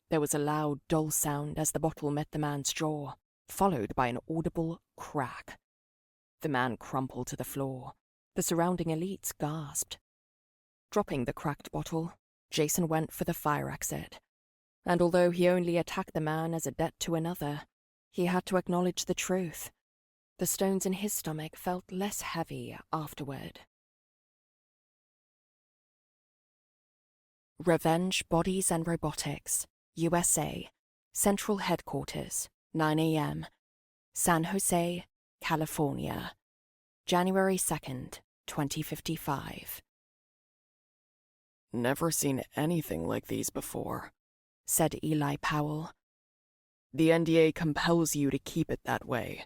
There was a loud, dull sound as the bottle met the man's jaw, followed by an audible crack. The man crumpled to the floor. The surrounding elites gasped. Dropping the cracked bottle, Jason went for the fire exit. And although he only attacked the man as a debt to another, he had to acknowledge the truth. The stones in his stomach felt less heavy afterward. Revenge, Bodies and Robotics, USA, Central Headquarters, 9 a.m., San Jose, California, January 2nd, 2055. Never seen anything like these before, said Eli Powell. The NDA compels you to keep it that way,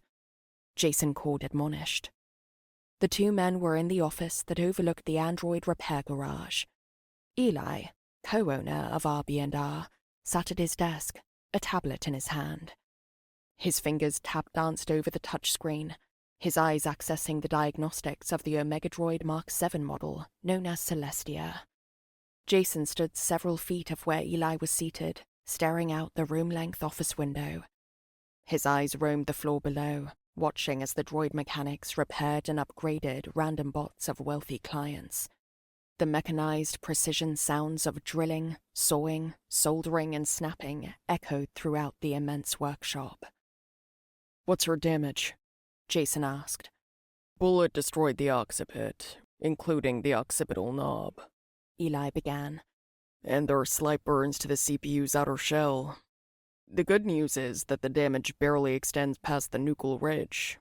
Jason Korde admonished. The two men were in the office that overlooked the android repair garage. Eli, co-owner of RB&R, sat at his desk, a tablet in his hand. His fingers tap-danced over the touchscreen, his eyes accessing the diagnostics of the Omega Droid Mark 7 model known as Celestia. Jason stood several feet of where Eli was seated, staring out the room-length office window. His eyes roamed the floor below, watching as the droid mechanics repaired and upgraded random bots of wealthy clients. The mechanized precision sounds of drilling, sawing, soldering, and snapping echoed throughout the immense workshop. "What's her damage?" Jason asked. "Bullet destroyed the occiput, including the occipital knob," Eli began. "And there are slight burns to the CPU's outer shell. The good news is that the damage barely extends past the nuchal ridge.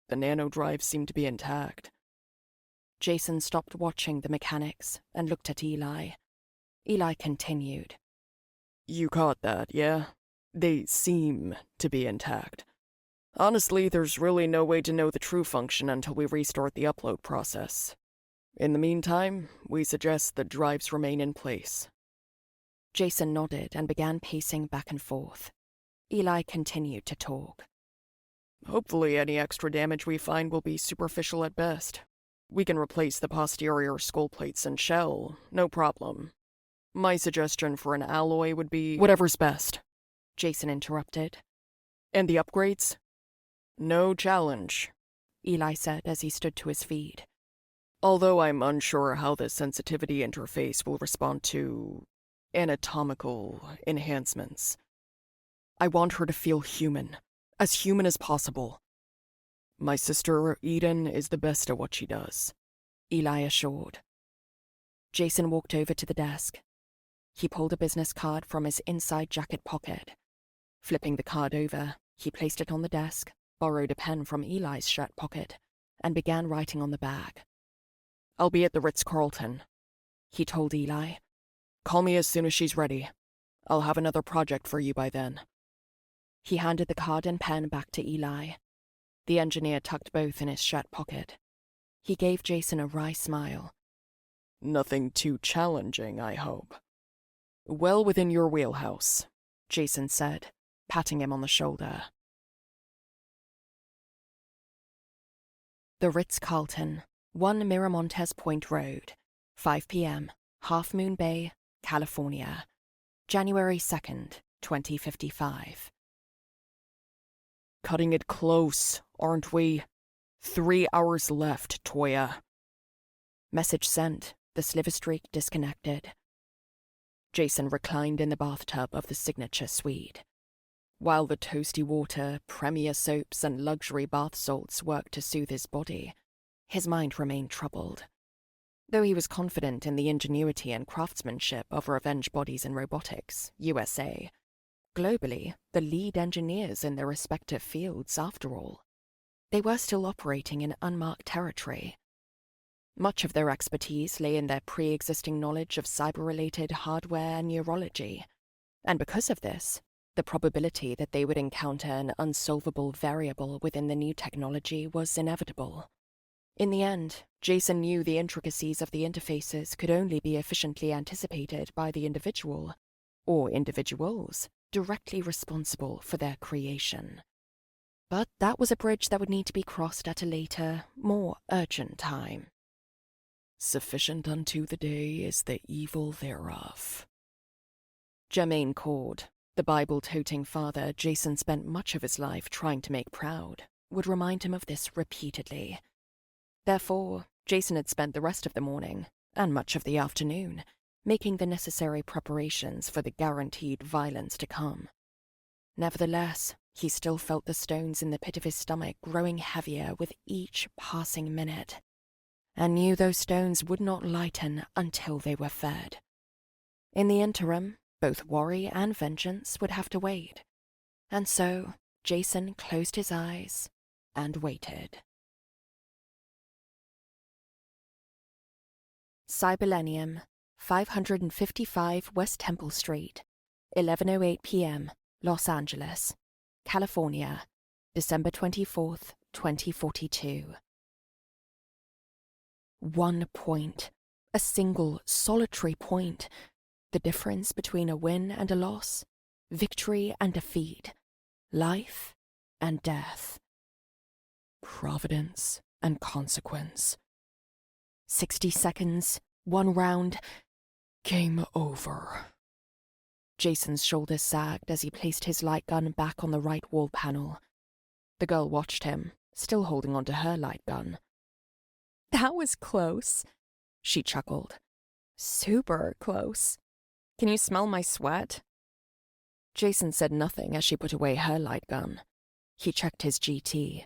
The nanodrives seem to be intact." Jason stopped watching the mechanics and looked at Eli. Eli continued. "You caught that, yeah? They seem to be intact. Honestly, there's really no way to know the true function until we restart the upload process. In the meantime, we suggest the drives remain in place." Jason nodded and began pacing back and forth. Eli continued to talk. "Hopefully any extra damage we find will be superficial at best. We can replace the posterior skull plates and shell, no problem. My suggestion for an alloy would be—" "Whatever's best," Jason interrupted. "And the upgrades?" "No challenge," Eli said as he stood to his feet. "Although I'm unsure how the sensitivity interface will respond to anatomical enhancements. I want her to feel human as possible. My sister, Eden, is the best at what she does," Eli assured. Jason walked over to the desk. He pulled a business card from his inside jacket pocket. Flipping the card over, he placed it on the desk, borrowed a pen from Eli's shirt pocket, and began writing on the back. "I'll be at the Ritz-Carlton," he told Eli. "Call me as soon as she's ready. I'll have another project for you by then." He handed the card and pen back to Eli. The engineer tucked both in his shirt pocket. He gave Jason a wry smile. "Nothing too challenging, I hope." "Well within your wheelhouse," Jason said, patting him on the shoulder. The Ritz-Carlton, 1 Miramontes Point Road, 5 p.m., Half Moon Bay, California, January 2nd, 2055. Cutting it close, aren't we? 3 hours left, Toya. Message sent. The sliver streak disconnected. Jason reclined in the bathtub of the signature suite. While the toasty water, premier soaps, and luxury bath salts worked to soothe his body, his mind remained troubled. Though he was confident in the ingenuity and craftsmanship of Revenge Bodies and Robotics, USA, globally, the lead engineers in their respective fields, after all, they were still operating in unmarked territory. Much of their expertise lay in their pre-existing knowledge of cyber-related hardware and neurology, and because of this, the probability that they would encounter an unsolvable variable within the new technology was inevitable. In the end, Jason knew the intricacies of the interfaces could only be efficiently anticipated by the individual, or individuals, directly responsible for their creation. But that was a bridge that would need to be crossed at a later, more urgent time. Sufficient unto the day is the evil thereof. Jason Korde, the Bible-toting father Jason spent much of his life trying to make proud, would remind him of this repeatedly. Therefore, Jason had spent the rest of the morning, and much of the afternoon, making the necessary preparations for the guaranteed violence to come. Nevertheless, he still felt the stones in the pit of his stomach growing heavier with each passing minute, and knew those stones would not lighten until they were fed. In the interim, both worry and vengeance would have to wait, and so Jason closed his eyes and waited. Cyberlenium, 555 West Temple Street, 11:08 p.m., Los Angeles, California, December 24th, 2042. 1 point, a single, solitary point, the difference between a win and a loss, victory and defeat, life and death. Providence and consequence. 60 seconds, 1 round. Game over. Jason's shoulders sagged as he placed his light gun back on the right wall panel. The girl watched him, still holding onto her light gun. That was close, she chuckled. Super close. Can you smell my sweat? Jason said nothing as she put away her light gun. He checked his GT.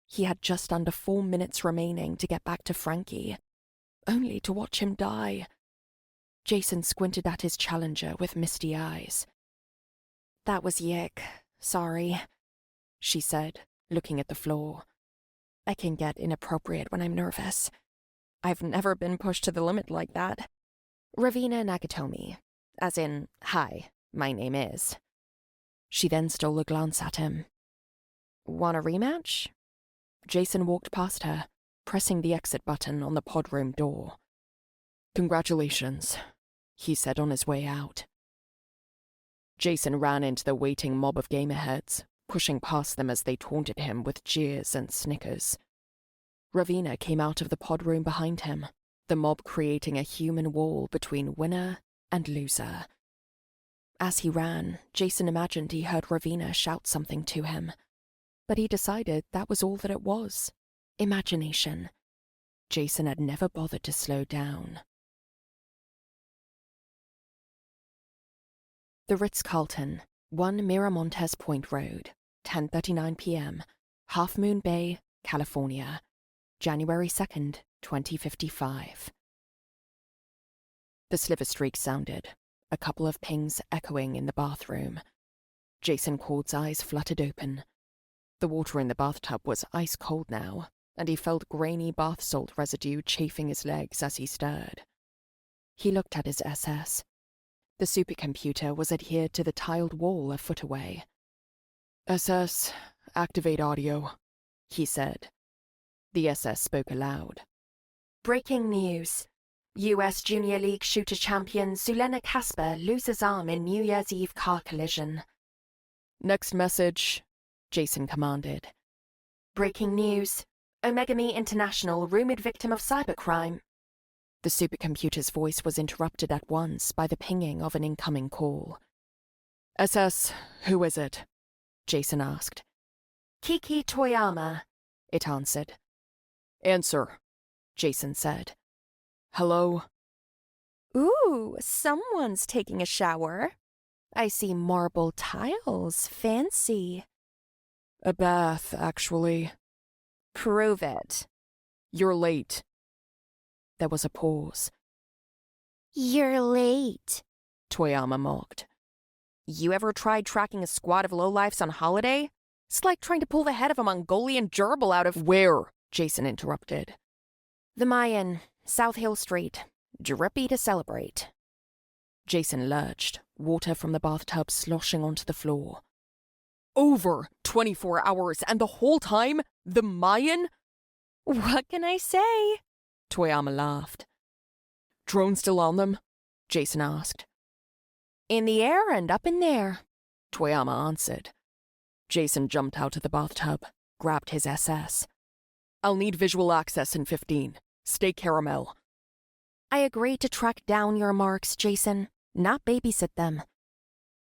He had just under 4 minutes remaining to get back to Frankie, only to watch him die. Jason squinted at his challenger with misty eyes. That was yick. Sorry, she said, looking at the floor. I can get inappropriate when I'm nervous. I've never been pushed to the limit like that. Ravina Nagatomi, as in, hi, my name is. She then stole a glance at him. Want a rematch? Jason walked past her, pressing the exit button on the pod room door. Congratulations, he said on his way out. Jason ran into the waiting mob of gamerheads, pushing past them as they taunted him with jeers and snickers. Ravina came out of the pod room behind him, the mob creating a human wall between winner and loser. As he ran, Jason imagined he heard Ravina shout something to him, but he decided that was all that it was. Imagination. Jason had never bothered to slow down. The Ritz-Carlton, 1 Miramontes Point Road, 10:39 p.m., Half Moon Bay, California, January 2nd, 2055. The sliver streak sounded, a couple of pings echoing in the bathroom. Jason Korde's eyes fluttered open. The water in the bathtub was ice cold now, and he felt grainy bath salt residue chafing his legs as he stirred. He looked at his SS. The supercomputer was adhered to the tiled wall a foot away. SS, activate audio, he said. The SS spoke aloud. Breaking news. U.S. Junior League shooter champion Zulena Casper loses arm in New Year's Eve car collision. Next message, Jason commanded. Breaking news. Omegami International rumored victim of cybercrime. The supercomputer's voice was interrupted at once by the pinging of an incoming call. SS, who is it? Jason asked. Kiki Toyama, it answered. Answer, Jason said. Hello? Ooh, someone's taking a shower. I see marble tiles. Fancy. A bath, actually. Prove it. You're late. There was a pause. You're late, Toyama mocked. You ever tried tracking a squad of lowlifes on holiday? It's like trying to pull the head of a Mongolian gerbil out of— Where? Jason interrupted. The Mayan, South Hill Street. Drippy to celebrate. Jason lurched, water from the bathtub sloshing onto the floor. Over 24 hours, and the whole time, the Mayan? What can I say? Toyama laughed. Drone still on them? Jason asked. In the air and up in there, Toyama answered. Jason jumped out of the bathtub, grabbed his SS. I'll need visual access in 15. Stay caramel. I agreed to track down your marks, Jason, not babysit them.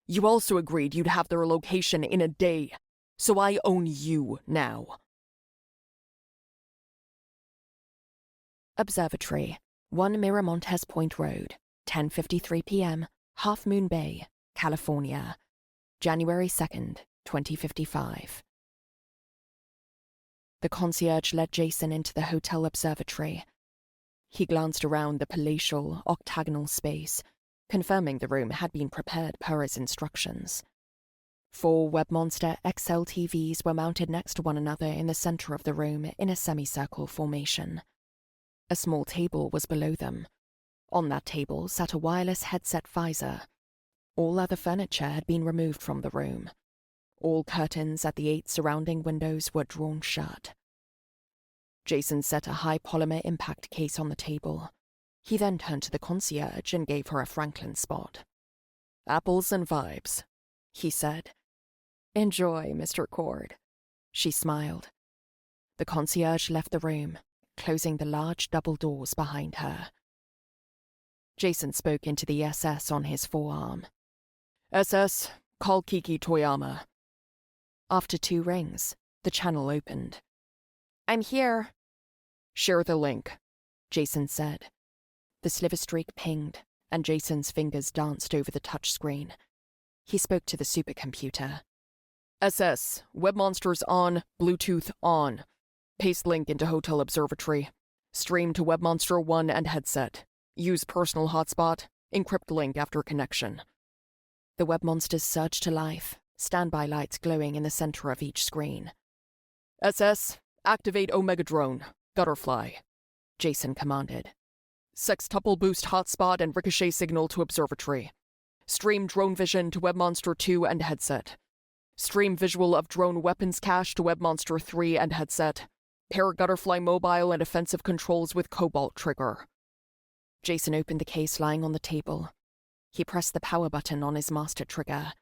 You also agreed you'd have their location in a day, so I own you now. Observatory, 1 Miramontes Point Road, 10:53 p.m., Half Moon Bay, California, January 2nd, 2055. The concierge led Jason into the hotel observatory. He glanced around the palatial, octagonal space, confirming the room had been prepared per his instructions. 4 WebMonster XL TVs were mounted next to one another in the center of the room in a semicircle formation. A small table was below them. On that table sat a wireless headset visor. All other furniture had been removed from the room. All curtains at the 8 surrounding windows were drawn shut. Jason set a high polymer impact case on the table. He then turned to the concierge and gave her a Franklin spot. Apples and vibes, he said. Enjoy, Mr. Korde. She smiled. The concierge left the room, closing the large double doors behind her. Jason spoke into the SS on his forearm. SS, call Kiki Toyama. After 2 rings, the channel opened. I'm here. Share the link, Jason said. The sliver streak pinged, and Jason's fingers danced over the touchscreen. He spoke to the supercomputer. SS, WebMonsters on, Bluetooth on. Paste link into Hotel Observatory. Stream to WebMonster 1 and headset. Use personal hotspot. Encrypt link after connection. The WebMonsters surged to life, standby lights glowing in the center of each screen. SS, activate Omega Drone, Gutterfly, Jason commanded. Sextuple boost hotspot and ricochet signal to Observatory. Stream drone vision to WebMonster 2 and headset. Stream visual of drone weapons cache to WebMonster 3 and headset. Pair Gutterfly mobile and offensive controls with Cobalt trigger. Jason opened the case lying on the table. He pressed the power button on his master trigger.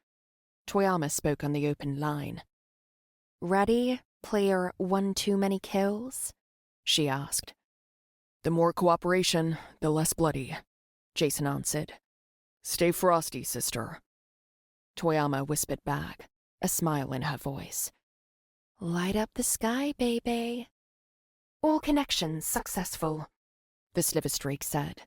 Toyama spoke on the open line. Ready, player 1 too many kills? She asked. The more cooperation, the less bloody, Jason answered. Stay frosty, sister. Toyama whispered back, a smile in her voice. Light up the sky, baby. All connections successful, the sliver streak said.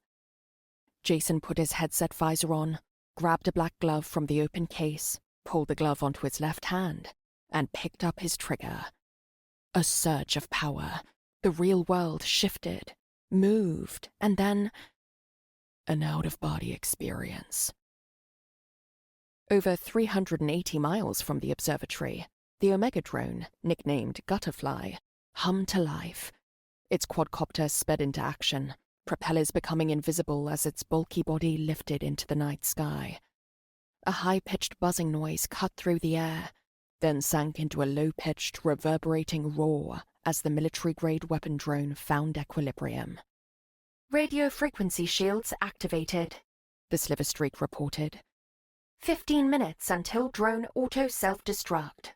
Jason put his headset visor on, grabbed a black glove from the open case, pulled the glove onto his left hand, and picked up his trigger. A surge of power. The real world shifted, moved, and then an out-of-body experience. Over 380 miles from the observatory, the Omega drone, nicknamed Gutterfly, hummed to life. Its quadcopter sped into action, propellers becoming invisible as its bulky body lifted into the night sky. A high-pitched buzzing noise cut through the air, then sank into a low-pitched, reverberating roar as the military-grade weapon drone found equilibrium. Radio frequency shields activated, the sliver streak reported. 15 minutes until drone auto-self-destruct.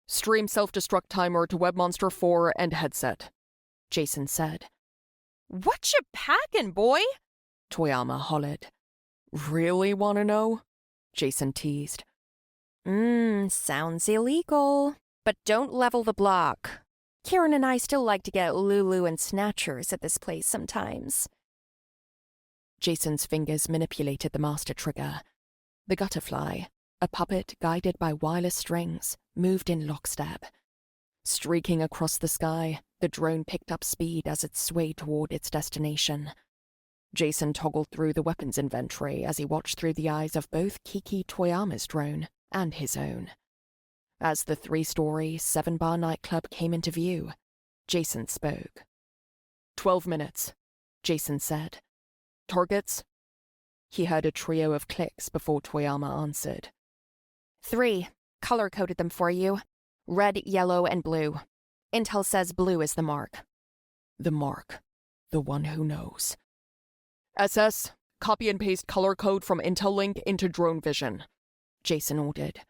Stream self-destruct timer to WebMonster 4 and headset, Jason said. What you packing, boy? Toyama hollered. Really want to know? Jason teased. Sounds illegal, But don't level the block. Kieran and I still like to get Lulu and Snatchers at this place sometimes. Jason's fingers manipulated the master trigger. The gutterfly, a puppet guided by wireless strings, moved in lockstep. Streaking across the sky, the drone picked up speed as it swayed toward its destination. Jason toggled through the weapons inventory as he watched through the eyes of both Kiki Toyama's drone and his own. As the 3-story, 7-bar nightclub came into view, Jason spoke. 12 minutes, Jason said. Targets? He heard a trio of clicks before Toyama answered. 3. Color-coded them for you. Red, yellow, and blue. Intel says blue is the mark. The mark. The one who knows. SS, copy and paste color code from Intel Link into drone vision, Jason ordered.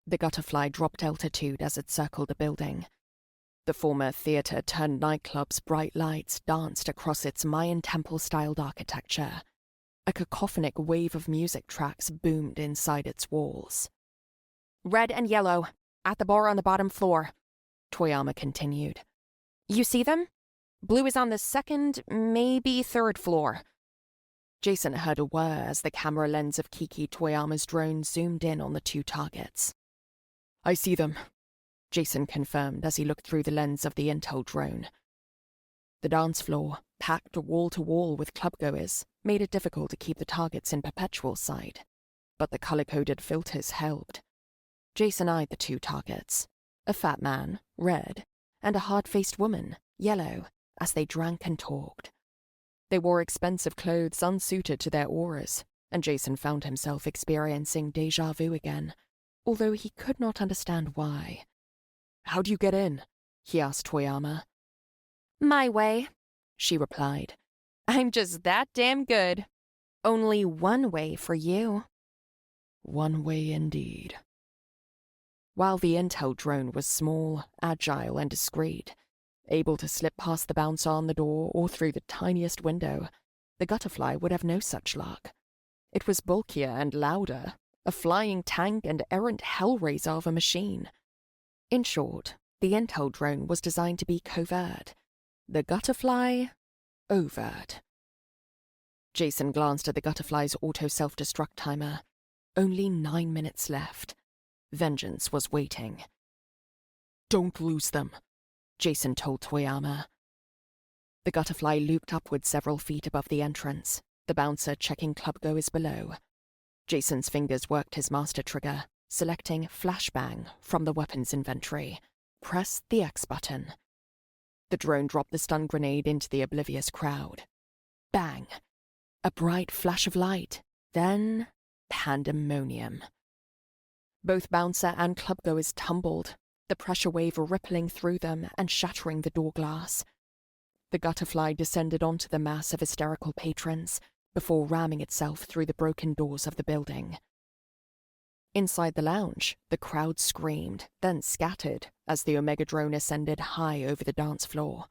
The gutterfly dropped altitude as it circled the building. The former theater-turned-nightclub's bright lights danced across its Mayan temple-styled architecture. A cacophonic wave of music tracks boomed inside its walls. Red and yellow, at the bar on the bottom floor, Toyama continued. You see them? Blue is on the 2nd, maybe 3rd floor. Jason heard a whir as the camera lens of Kiki Toyama's drone zoomed in on the 2 targets. I see them, Jason confirmed as he looked through the lens of the Intel drone. The dance floor, packed wall-to-wall with clubgoers, made it difficult to keep the targets in perpetual sight, but the color-coded filters helped. Jason eyed the 2 targets, a fat man, red, and a hard-faced woman, yellow, as they drank and talked. They wore expensive clothes unsuited to their auras, and Jason found himself experiencing déjà vu again, although he could not understand why. How do you get in? He asked Toyama. My way, she replied. I'm just that damn good. Only one way for you. One way indeed. While the Intel drone was small, agile, and discreet, able to slip past the bouncer on the door or through the tiniest window, the gutterfly would have no such luck. It was bulkier and louder, a flying tank and errant hellraiser of a machine. In short, the Intel drone was designed to be covert. The gutterfly, overt. Jason glanced at the gutterfly's auto-self-destruct timer. Only 9 minutes left. Vengeance was waiting. Don't lose them, Jason told Toyama. The gutterfly looped upward several feet above the entrance, the bouncer checking clubgoers below. Jason's fingers worked his master trigger, selecting flashbang from the weapons inventory. Press the X button. The drone dropped the stun grenade into the oblivious crowd. Bang! A bright flash of light, then pandemonium. Both bouncer and clubgoers tumbled, the pressure wave rippling through them and shattering the door glass. The gutterfly descended onto the mass of hysterical patrons before ramming itself through the broken doors of the building. Inside the lounge, the crowd screamed, then scattered as the Omega drone ascended high over the dance floor.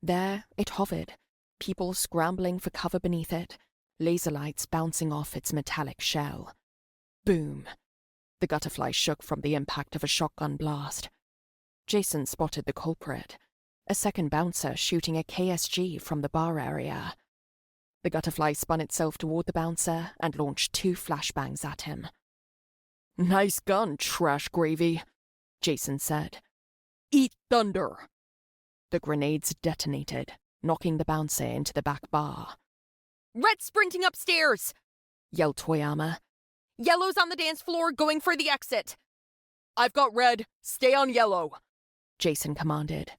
There it hovered, people scrambling for cover beneath it, laser lights bouncing off its metallic shell. Boom! The gutterfly shook from the impact of a shotgun blast. Jason spotted the culprit, a second bouncer shooting a KSG from the bar area. The gutterfly spun itself toward the bouncer and launched 2 flashbangs at him. Nice gun, trash gravy, Jason said. Eat thunder! The grenades detonated, knocking the bouncer into the back bar. Red sprinting upstairs! Yelled Toyama. Yellow's on the dance floor going for the exit. I've got red. Stay on yellow, Jason commanded.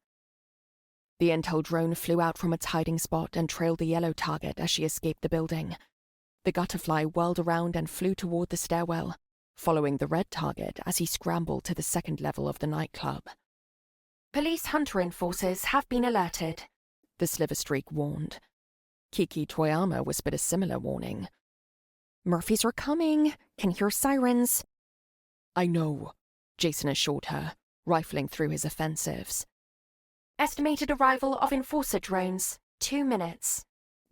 The Intel drone flew out from its hiding spot and trailed the yellow target as she escaped the building. The gutterfly whirled around and flew toward the stairwell, following the red target as he scrambled to the 2nd level of the nightclub. Police hunter forces have been alerted, the Sliverstreak warned. Kiki Toyama whispered a similar warning. Murphys are coming. Can hear sirens. I know, Jason assured her, rifling through his offensives. Estimated arrival of enforcer drones, 2 minutes,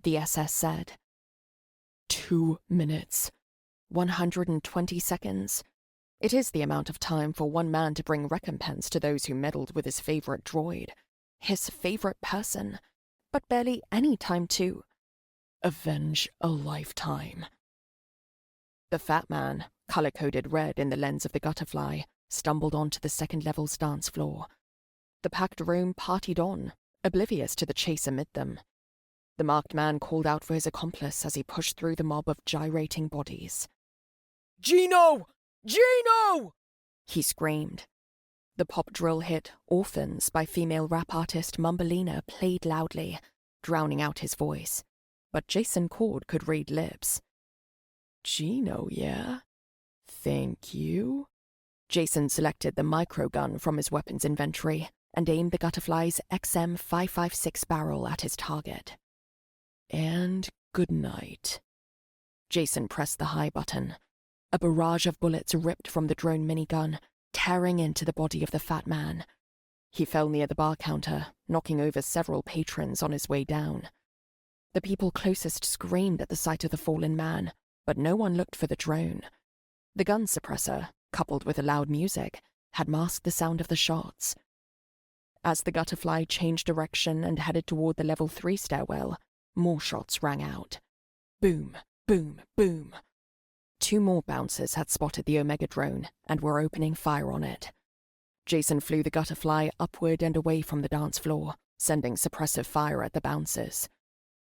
the SS said. 2 minutes. 120 seconds. It is the amount of time for one man to bring recompense to those who meddled with his favorite droid, his favorite person, but barely any time to avenge a lifetime. The fat man, color-coded red in the lens of the gutterfly, stumbled onto the second level's dance floor. The packed room partied on, oblivious to the chase amid them. The marked man called out for his accomplice as he pushed through the mob of gyrating bodies. "Gino! Gino!" he screamed. The pop drill hit Orphans by female rap artist Mumbelina played loudly, drowning out his voice. But Jason Korde could read lips. "Gino, yeah? Thank you." Jason selected the microgun from his weapons inventory and aimed the Gutterfly's XM556 barrel at his target. "And good night." Jason pressed the high button. A barrage of bullets ripped from the drone minigun, tearing into the body of the fat man. He fell near the bar counter, knocking over several patrons on his way down. The people closest screamed at the sight of the fallen man, but no one looked for the drone. The gun suppressor, coupled with the loud music, had masked the sound of the shots. As the Gutterfly changed direction and headed toward the level 3 stairwell, more shots rang out. Boom, boom, boom. 2 more bouncers had spotted the Omega drone and were opening fire on it. Jason flew the Gutterfly upward and away from the dance floor, sending suppressive fire at the bouncers.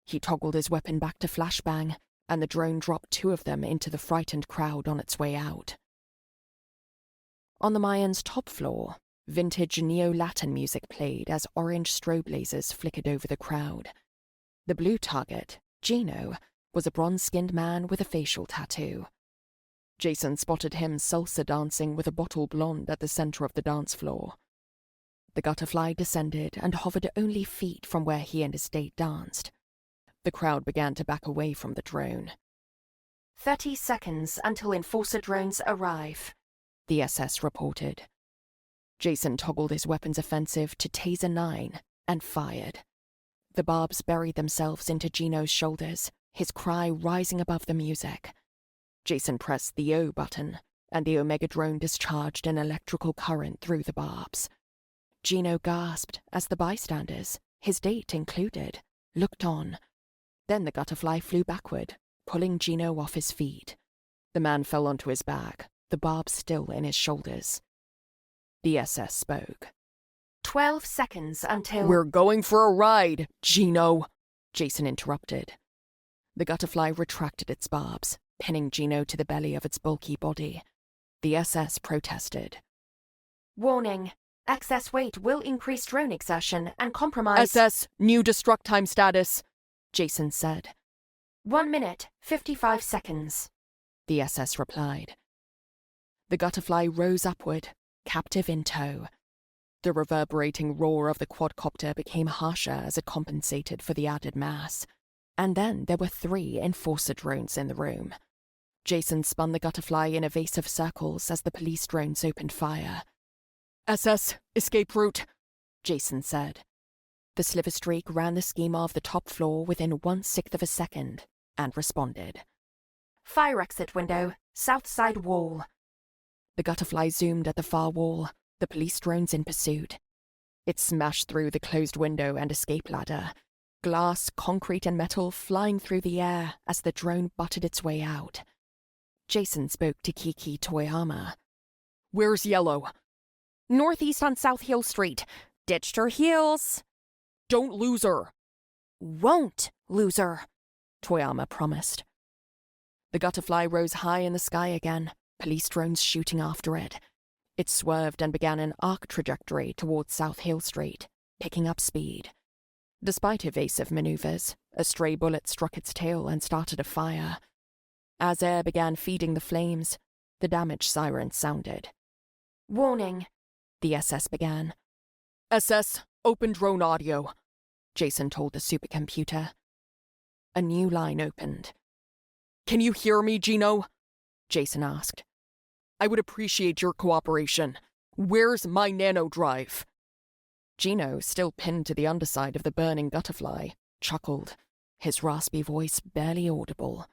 He toggled his weapon back to flashbang, and the drone dropped 2 of them into the frightened crowd on its way out. On the Mayan's top floor, vintage neo-Latin music played as orange strobe lasers flickered over the crowd. The blue target, Gino, was a bronze-skinned man with a facial tattoo. Jason spotted him salsa dancing with a bottle blonde at the center of the dance floor. The Gutterfly descended and hovered only feet from where he and his date danced. The crowd began to back away from the drone. 30 seconds until enforcer drones arrive, the SS reported. Jason toggled his weapons offensive to Taser 9 and fired. The barbs buried themselves into Gino's shoulders, his cry rising above the music. Jason pressed the O button, and the Omega drone discharged an electrical current through the barbs. Gino gasped as the bystanders, his date included, looked on. Then the Gutterfly flew backward, pulling Gino off his feet. The man fell onto his back, the barbs still in his shoulders. The SS spoke. 12 seconds until— "We're going for a ride, Gino," Jason interrupted. The Gutterfly retracted its barbs, pinning Gino to the belly of its bulky body. The SS protested. Warning. Excess weight will increase drone exertion and compromise— "SS, new destruct time status," Jason said. 1 minute, 55 seconds, the SS replied. The Gutterfly rose upward, captive in tow. The reverberating roar of the quadcopter became harsher as it compensated for the added mass. And then there were 3 enforcer drones in the room. Jason spun the Gutterfly in evasive circles as the police drones opened fire. "SS, escape route," Jason said. The sliver streak ran the schema of the top floor within 1/6 of a second and responded. Fire exit window, south side wall. The Gutterfly zoomed at the far wall, the police drones in pursuit. It smashed through the closed window and escape ladder, glass, concrete, and metal flying through the air as the drone butted its way out. Jason spoke to Kiki Toyama. "Where's Yellow?" "Northeast on South Hill Street. Ditched her heels." "Don't lose her." "Won't lose her," Toyama promised. The Gutterfly rose high in the sky again, police drones shooting after it. It swerved and began an arc trajectory towards South Hill Street, picking up speed. Despite evasive maneuvers, a stray bullet struck its tail and started a fire. As air began feeding the flames, the damage siren sounded. "Warning," the SS began. "SS, open drone audio," Jason told the supercomputer. A new line opened. "Can you hear me, Gino?" Jason asked. "I would appreciate your cooperation. Where's my nanodrive?" Gino, still pinned to the underside of the burning Gutterfly, chuckled, his raspy voice barely audible.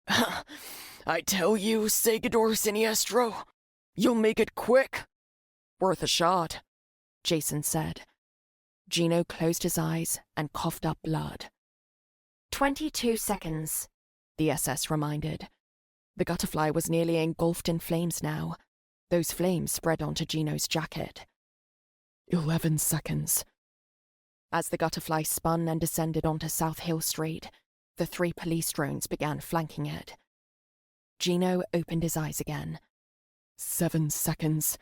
"I tell you, Segador Siniestro, You'll make it quick. Worth a shot, Jason said. Gino closed his eyes and coughed up blood. 22 seconds, the SS reminded. The gutterfly was nearly engulfed in flames now. Those flames spread onto Gino's jacket. 11 seconds. As the gutterfly spun and descended onto South Hill Street, the 3 police drones began flanking it. Gino opened his eyes again. 7 seconds.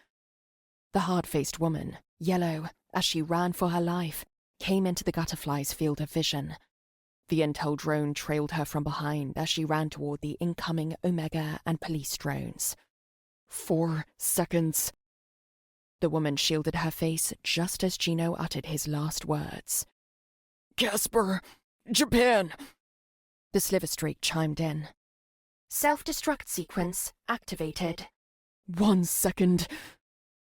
The hard-faced woman, yellow, as she ran for her life, came into the gutterfly's field of vision. The intel drone trailed her from behind as she ran toward the incoming Omega and police drones. 4 seconds. The woman shielded her face just as Gino uttered his last words. Casper! Japan! The sliver streak chimed in. Self-destruct sequence activated. 1 second.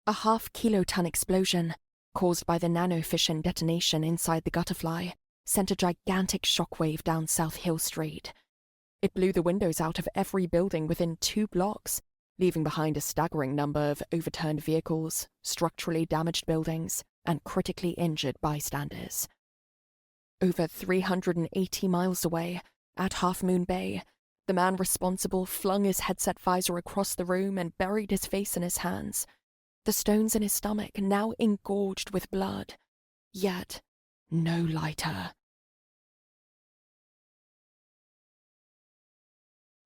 A half-kiloton explosion, caused by the nanofission detonation inside the gutterfly, sent a gigantic shockwave down South Hill Street. It blew the windows out of every building within 2 blocks, leaving behind a staggering number of overturned vehicles, structurally damaged buildings, and critically injured bystanders. Over 380 miles away, at Half Moon Bay, the man responsible flung his headset visor across the room and buried his face in his hands. The stones in his stomach now engorged with blood, yet no lighter.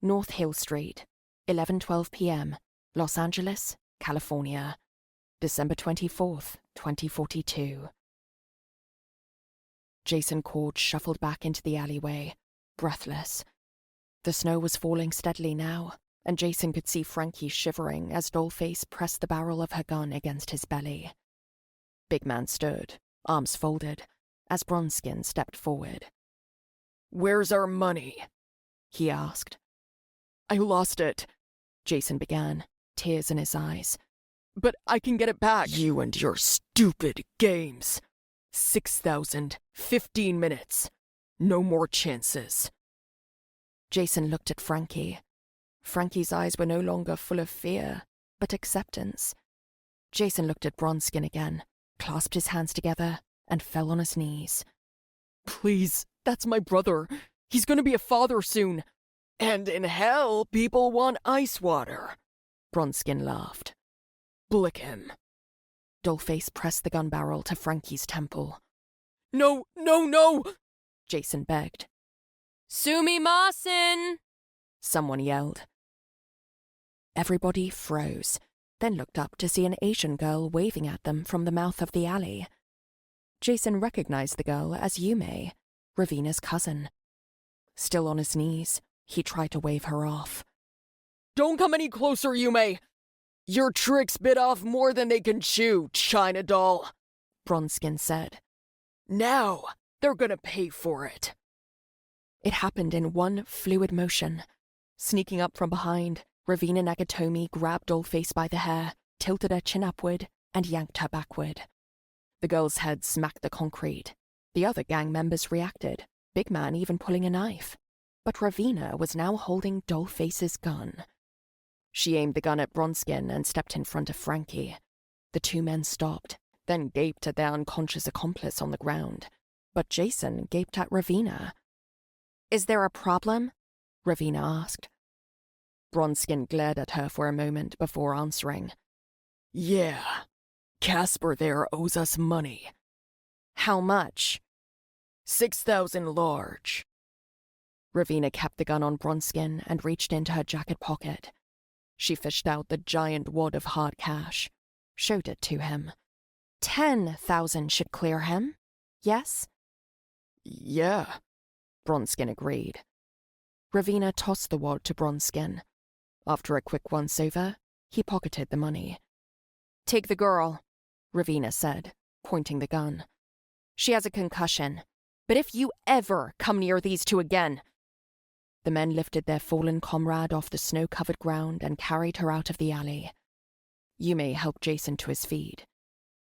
North Hill Street, 11:12 p.m., Los Angeles, California, December 24th, 2042. Jason Korde shuffled back into the alleyway, breathless. The snow was falling steadily now, and Jason could see Frankie shivering as Dollface pressed the barrel of her gun against his belly. Big Man stood, arms folded, as Bronskin stepped forward. Where's our money? He asked. I lost it, Jason began, tears in his eyes. But I can get it back. You and your stupid games. 6,000, 15 minutes. No more chances. Jason looked at Frankie. Frankie's eyes were no longer full of fear, but acceptance. Jason looked at Bronskin again, clasped his hands together, and fell on his knees. Please, that's my brother. He's gonna be a father soon. And in hell, people want ice water. Bronskin laughed. Blick him. Dollface pressed the gun barrel to Frankie's temple. No, no, no! Jason begged. Sumimasen! Someone yelled. Everybody froze, then looked up to see an Asian girl waving at them from the mouth of the alley. Jason recognized the girl as Yume, Ravina's cousin. Still on his knees, he tried to wave her off. Don't come any closer, Yume! Your tricks bit off more than they can chew, China doll, Bronskin said. Now, they're gonna pay for it. It happened in one fluid motion. Sneaking up from behind, Ravina Nagatomi grabbed Dollface by the hair, tilted her chin upward, and yanked her backward. The girl's head smacked the concrete. The other gang members reacted, Big Man even pulling a knife. But Ravina was now holding Dollface's gun. She aimed the gun at Bronskin and stepped in front of Frankie. The 2 men stopped, then gaped at their unconscious accomplice on the ground. But Jason gaped at Ravina. "Is there a problem?" Ravina asked. Bronskin glared at her for a moment before answering. Yeah, Casper there owes us money. How much? 6,000 large. Ravina kept the gun on Bronskin and reached into her jacket pocket. She fished out the giant wad of hard cash, showed it to him. 10,000 should clear him, yes? Yeah, Bronskin agreed. Ravina tossed the wad to Bronskin. After a quick once-over, he pocketed the money. "Take the girl," Ravina said, pointing the gun. "She has a concussion, but if you ever come near these 2 again..." The men lifted their fallen comrade off the snow-covered ground and carried her out of the alley. Yume helped Jason to his feet.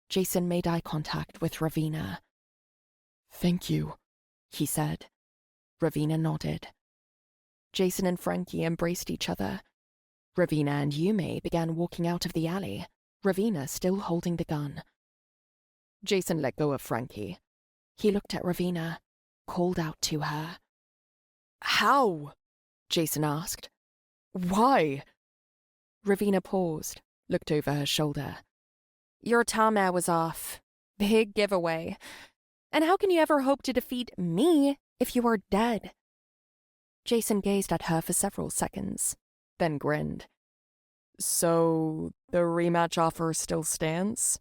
Jason made eye contact with Ravina. "Thank you," he said. Ravina nodded. Jason and Frankie embraced each other. Ravina and Yume began walking out of the alley, Ravina still holding the gun. Jason let go of Frankie. He looked at Ravina, called out to her. "How?" Jason asked. "Why?" Ravina paused, looked over her shoulder. "Your timer was off. Big giveaway. And how can you ever hope to defeat me if you are dead?" Jason gazed at her for several seconds, then grinned. "So, the rematch offer still stands?"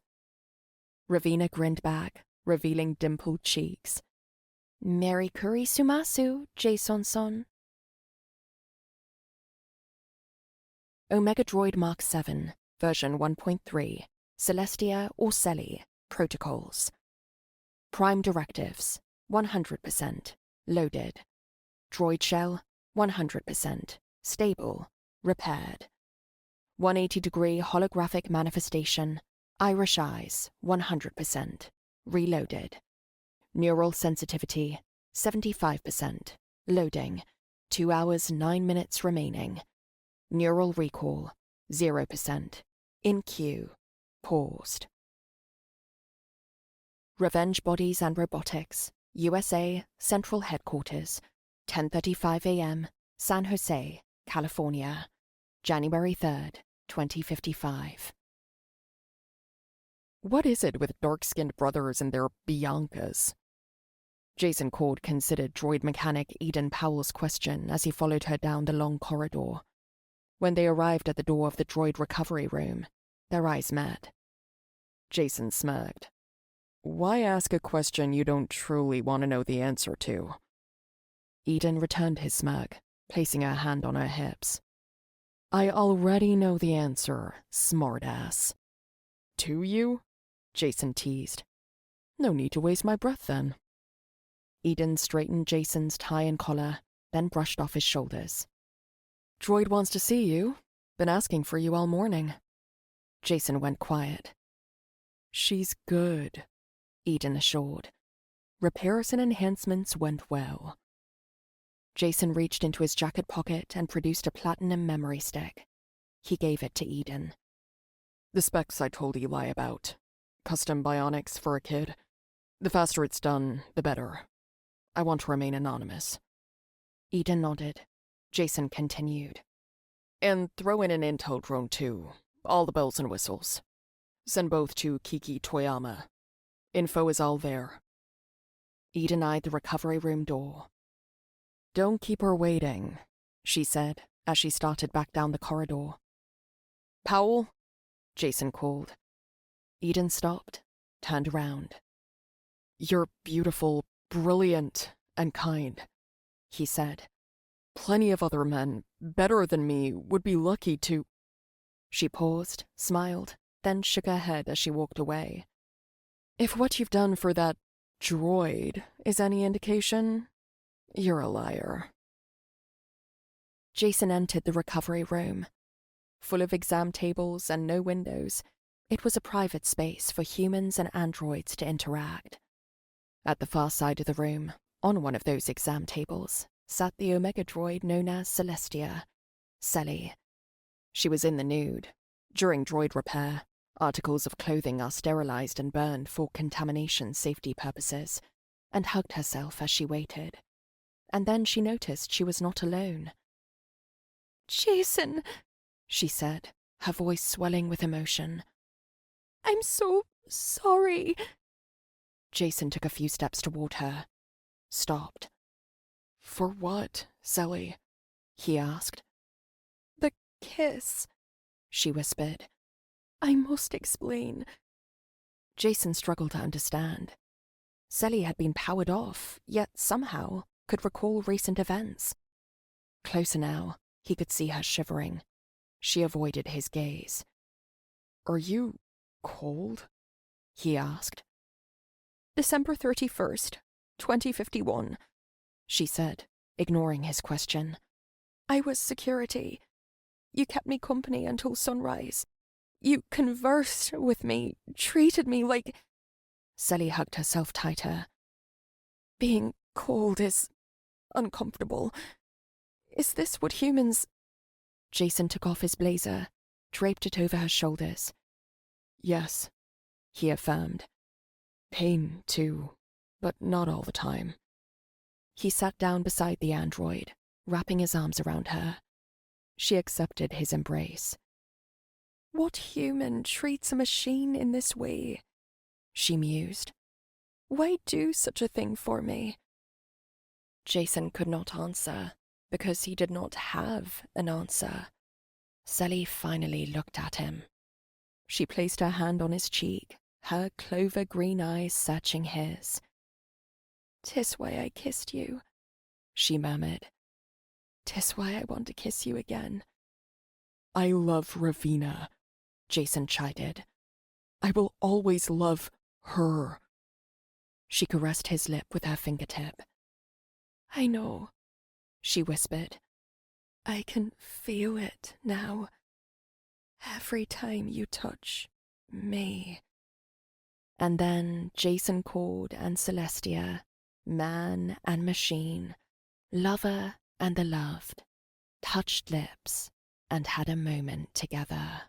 Ravina grinned back, revealing dimpled cheeks. "Mary Kuri Sumasu, Jason-son." Omega Droid Mark 7, version 1.3, Celestia or Celi, Protocols. Prime Directives, 100%, loaded. Droid Shell, 100%, stable, repaired. 180-degree holographic manifestation, Irish eyes, 100%, reloaded. Neural sensitivity, 75%, loading, 2 hours 9 minutes remaining. Neural recall, 0%, in queue, paused. Revenge Bodies and Robotics, USA, Central Headquarters, 10:35 a.m., San Jose, California, January 3rd, 2055. What is it with dark-skinned brothers and their Biancas? Jason Korde considered droid mechanic Eden Powell's question as he followed her down the long corridor. When they arrived at the door of the droid recovery room, their eyes met. Jason smirked. "Why ask a question you don't truly want to know the answer to?" Eden returned his smirk, placing her hand on her hips. "I already know the answer, smartass." "To you?" Jason teased. "No need to waste my breath, then." Eden straightened Jason's tie and collar, then brushed off his shoulders. "Droid wants to see you. Been asking for you all morning." Jason went quiet. "She's good," Eden assured. "Repairs and enhancements went well." Jason reached into his jacket pocket and produced a platinum memory stick. He gave it to Eden. "The specs I told Eli about. Custom bionics for a kid. The faster it's done, the better. I want to remain anonymous." Eden nodded. Jason continued. "And throw in an intel drone too. All the bells and whistles. Send both to Kiki Toyama. Info is all there." Eden eyed the recovery room door. "Don't keep her waiting," she said as she started back down the corridor. "Powell?" Jason called. Eden stopped, turned around. "You're beautiful, brilliant, and kind," he said. "Plenty of other men, better than me, would be lucky to—" She paused, smiled, then shook her head as she walked away. "If what you've done for that droid is any indication, you're a liar." Jason entered the recovery room. Full of exam tables and no windows, it was a private space for humans and androids to interact. At the far side of the room, on one of those exam tables, sat the Omega droid known as Celestia, Celi. She was in the nude. During droid repair, articles of clothing are sterilized and burned for contamination safety purposes, and hugged herself as she waited. And then she noticed she was not alone. "Jason," she said, her voice swelling with emotion. "I'm so sorry." Jason took a few steps toward her, stopped. "For what, Celi?" he asked. "The kiss," she whispered. "I must explain." Jason struggled to understand. Celi had been powered off, yet somehow could recall recent events. Closer now, he could see her shivering. She avoided his gaze. "Are you cold?" he asked. "December 31st, 2051, she said, ignoring his question. "I was security. You kept me company until sunrise. You conversed with me, treated me like—" Celi hugged herself tighter. "Being cold is uncomfortable. Is this what humans—" Jason took off his blazer, draped it over her shoulders. Yes, he affirmed. Pain, too, but not all the time. He sat down beside the android, wrapping his arms around her. She accepted his embrace. What human treats a machine in this way? She mused. Why do such a thing for me? Jason could not answer, because he did not have an answer. Sally finally looked at him. She placed her hand on his cheek, her clover green eyes searching his. "'Tis why I kissed you," she murmured. "'Tis why I want to kiss you again." I love Ravina, Jason chided. I will always love her. She caressed his lip with her fingertip. "I know," she whispered. "I can feel it now. Every time you touch me." And then Jason Korde and Celestia, man and machine, lover and the loved, touched lips and had a moment together.